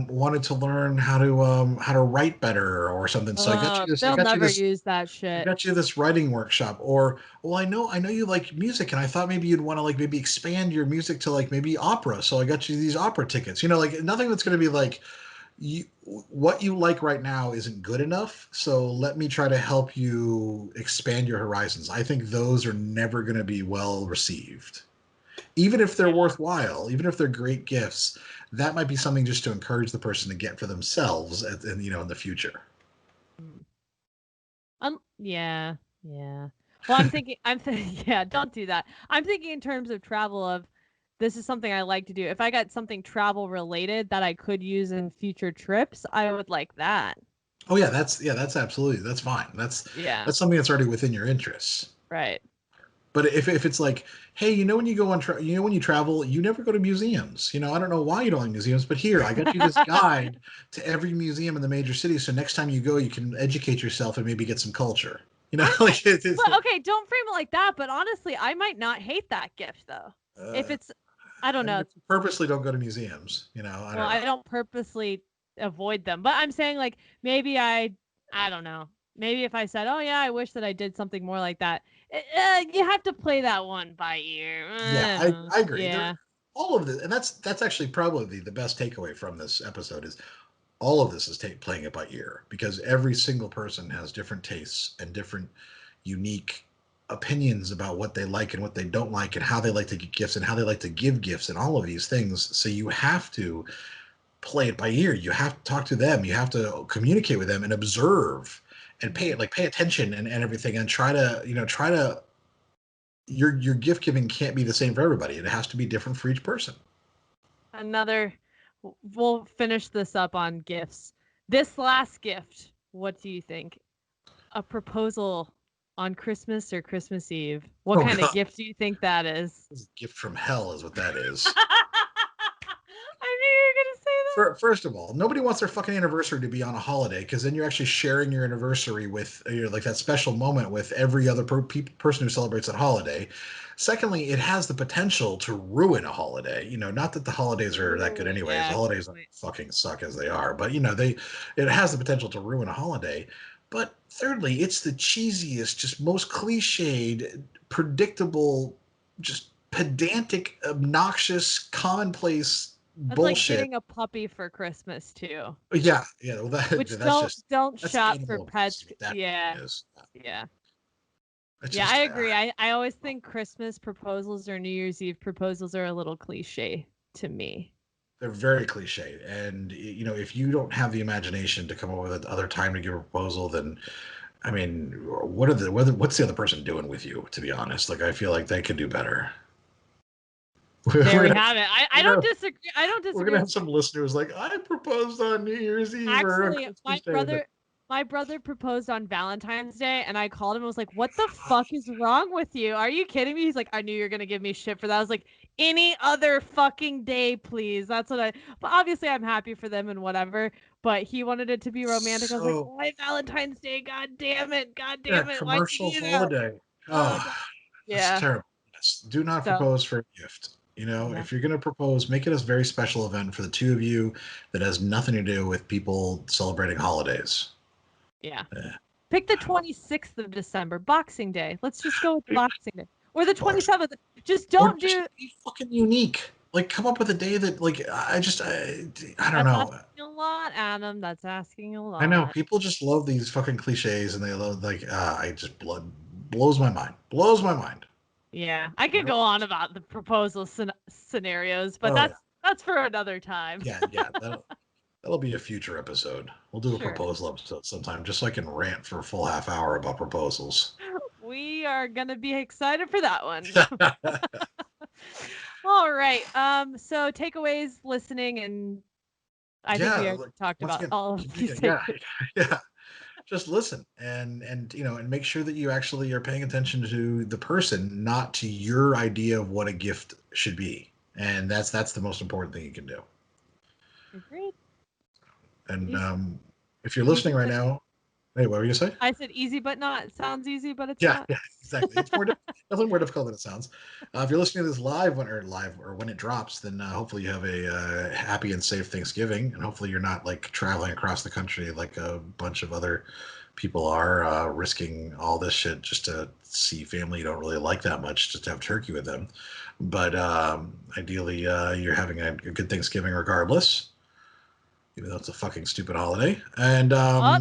wanted to learn how to write better or something. So they'll never use that I shit. got you this writing workshop. Or, well, I know you like music, and I thought maybe you'd want to like maybe expand your music to like maybe opera. So I got you these opera tickets. Like nothing that's going to be like what you like right now isn't good enough. So let me try to help you expand your horizons. I think those are never going to be well received, even if they're Yeah. worthwhile, even if they're great gifts. That might be something just to encourage the person to get for themselves, in the future. Mm. Yeah, yeah. Well, I'm thinking, yeah, don't do that. I'm thinking in terms of travel of this is something I like to do. If I got something travel related that I could use in future trips, I would like that. Oh yeah, that's absolutely that's fine. Yeah, That's something that's already within your interests. right. But if it's like, hey, when you go when you travel, you never go to museums. I don't know why you don't like museums, but here I got you this guide to every museum in the major cities. So next time you go, you can educate yourself and maybe get some culture. Like Well, okay, don't frame it like that, but honestly, I might not hate that gift though. If uh, it's I don't I mean, know. if you purposely don't go to museums, I Well, don't know. I don't purposely avoid them, but I'm saying like maybe I don't know. Maybe if I said, "Oh yeah, I wish that I did something more like that," you have to play that one by ear. Yeah, I don't know. I agree. There Yeah, all of this, and that's actually probably the best takeaway from this episode is all of this is playing it by ear because every single person has different tastes and different unique opinions about what they like and what they don't like and how they like to get gifts and how they like to give gifts and all of these things. So you have to play it by ear. You have to talk to them. You have to communicate with them and observe and pay attention and everything and try to your gift giving can't be the same for everybody. It has to be different for each person. another. We'll finish this up on gifts. This last gift, what do you think? A proposal on Christmas or Christmas Eve? What Oh kind of god, gift do you think that is? this is a gift from hell is what that is. I knew you were gonna say that. First of all, nobody wants their fucking anniversary to be on a holiday because then you're actually sharing your anniversary with like that special moment with every other person who celebrates that holiday. Secondly, it has the potential to ruin a holiday. Not that the holidays are that good Ooh, anyways. The yeah, holidays wait. fucking suck as they are, but it has the potential to ruin a holiday. But thirdly, it's the cheesiest, just most cliched, predictable, just pedantic, obnoxious, commonplace That's like bullshit. getting a puppy for Christmas too. Yeah, yeah. Well, Which that's just don't that's shop for animal abuse. pets. Is what that Yeah. is. Yeah. It's Yeah, just I agree. I always think Christmas proposals or New Year's Eve proposals are a little cliche to me. they're very cliche, and if you don't have the imagination to come up with another time to give a proposal, then I mean, what's the other person doing with you? To be honest, like I feel like they could do better. There We're we gonna, have it. I we're don't gonna disagree. I don't we're disagree gonna with have you. some listeners like I proposed on New Year's Eve or on Actually, Christmas Day. My brother proposed on Valentine's Day, and I called him and was like, what the fuck is wrong with you? Are you kidding me? He's like, I knew you were going to give me shit for that. I was like, any other fucking day, please. That's what but obviously I'm happy for them and whatever, but he wanted it to be romantic. I was like, why Valentine's Day? God damn it. God damn it. Why'd Commercial you do holiday. that? Oh, Yeah. that's terrible. Do not propose for a gift. If you're going to propose, make it a very special event for the two of you that has nothing to do with people celebrating holidays. Yeah. Pick the 26th of December, Boxing Day. Let's just go with Boxing Day. Or the 27th. Just don't do... Be fucking unique. Like, come up with a day that, like, I don't know. That's asking a lot, Adam. That's asking a lot. I know. People just love these fucking cliches, and they love, like, blows my mind. Blows my mind. Yeah. I could go on about the proposal scenarios, but that's for another time. Yeah. That'll be a future episode. We'll do a proposal episode sometime, just so I can rant for a full half hour about proposals. We are gonna be excited for that one. All right. So takeaways, listening, and I think we already talked about all of these. Yeah. Just listen and make sure that you actually are paying attention to the person, not to your idea of what a gift should be. And that's the most important thing you can do. Agreed. And if you're listening right now, hey, what were you gonna say? I said easy, but not. It sounds easy, but it's not. Yeah, exactly. It's definitely more difficult than it sounds. If you're listening to this live when it drops, then hopefully you have a happy and safe Thanksgiving, and hopefully you're not like traveling across the country like a bunch of other people are, risking all this shit just to see family you don't really like that much, just to have turkey with them. But ideally, you're having a good Thanksgiving regardless. Even though it's a fucking stupid holiday. And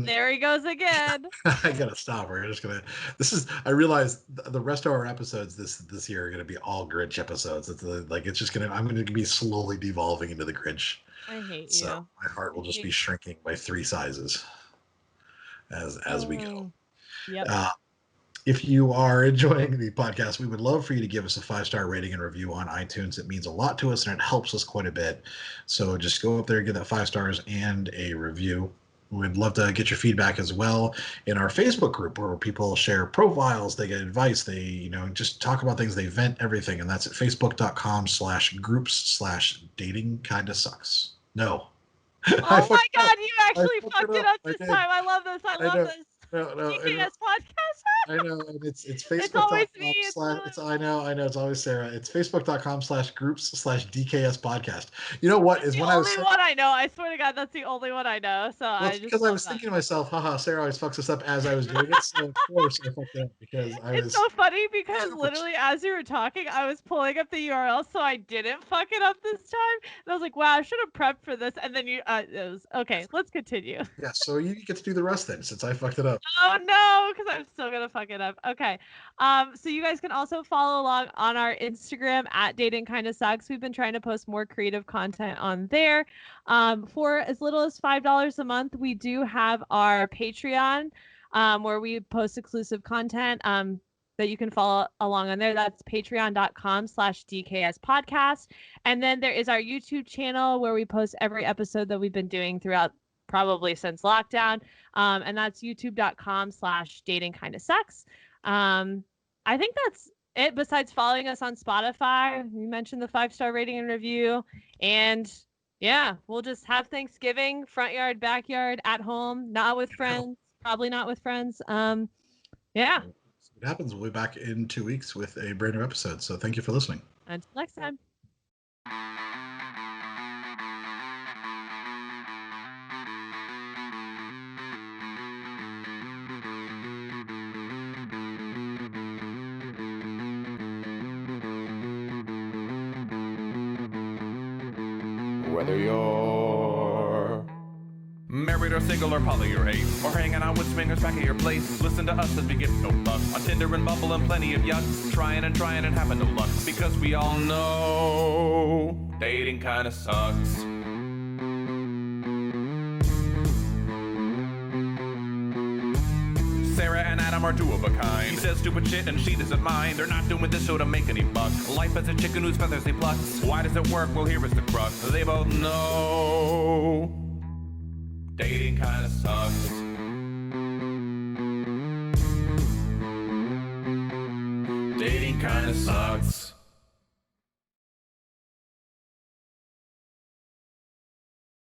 there he goes again. I gotta stop. I realize the rest of our episodes this year are gonna be all Grinch episodes. I'm gonna be slowly devolving into the Grinch. I hate you. So my heart will just be shrinking by 3 sizes as we go. Yep. If you are enjoying the podcast, we would love for you to give us a 5-star rating and review on iTunes. It means a lot to us and it helps us quite a bit. So just go up there, give that 5 stars and a review. We'd love to get your feedback as well in our Facebook group where people share profiles, they get advice, they just talk about things, they vent everything. And that's at facebook.com/groups/dating kinda sucks. No. Oh my God, you actually fucked it up this time. I love this. I love this. No. DKS podcast. I know, and it's Facebook. It's always me. I know. It's always Sarah. It's facebook.com/groups/DKS podcast. You know what is when I was the only one I know. I swear to God, that's the only one I know. So because I was thinking to myself, haha, Sarah always fucks us up as I was doing it. So of course I fucked it up because It's so funny because literally as you were talking, I was pulling up the URL so I didn't fuck it up this time. And I was like, wow, I should have prepped for this. And then it was okay. Let's continue. Yeah. So you get to do the rest then, since I fucked it up. Oh no, because I'm still gonna fuck it up. Okay. So you guys can also follow along on our Instagram at Dating Kinda Sucks. We've been trying to post more creative content on there. For as little as $5 a month, we do have our Patreon, where we post exclusive content that you can follow along on there. That's patreon.com/DKS podcast. And then there is our YouTube channel where we post every episode that we've been doing throughout probably since lockdown. And that's youtube.com/dating kinda sucks. I think that's it. Besides following us on Spotify, we mentioned the 5-star rating and review, and yeah, we'll just have Thanksgiving, front yard, backyard, at home, not with friends, probably not with friends. Yeah. What happens? We'll be back in 2 weeks with a brand new episode. So thank you for listening. Until next time. Whether you're married or single or poly or ace, or hanging out with swingers back at your place, listen to us as we get no luck. On Tinder and Bumble and plenty of yucks, trying and having no luck. Because we all know dating kinda sucks. Sarah and Adam are 2 of a kind. He says stupid shit and she doesn't mind. They're not doing this show to make any buck. Life as a chicken whose feathers he plucks. Why does it work? Well, here is the crux. They both know dating kinda sucks. kinda sucks.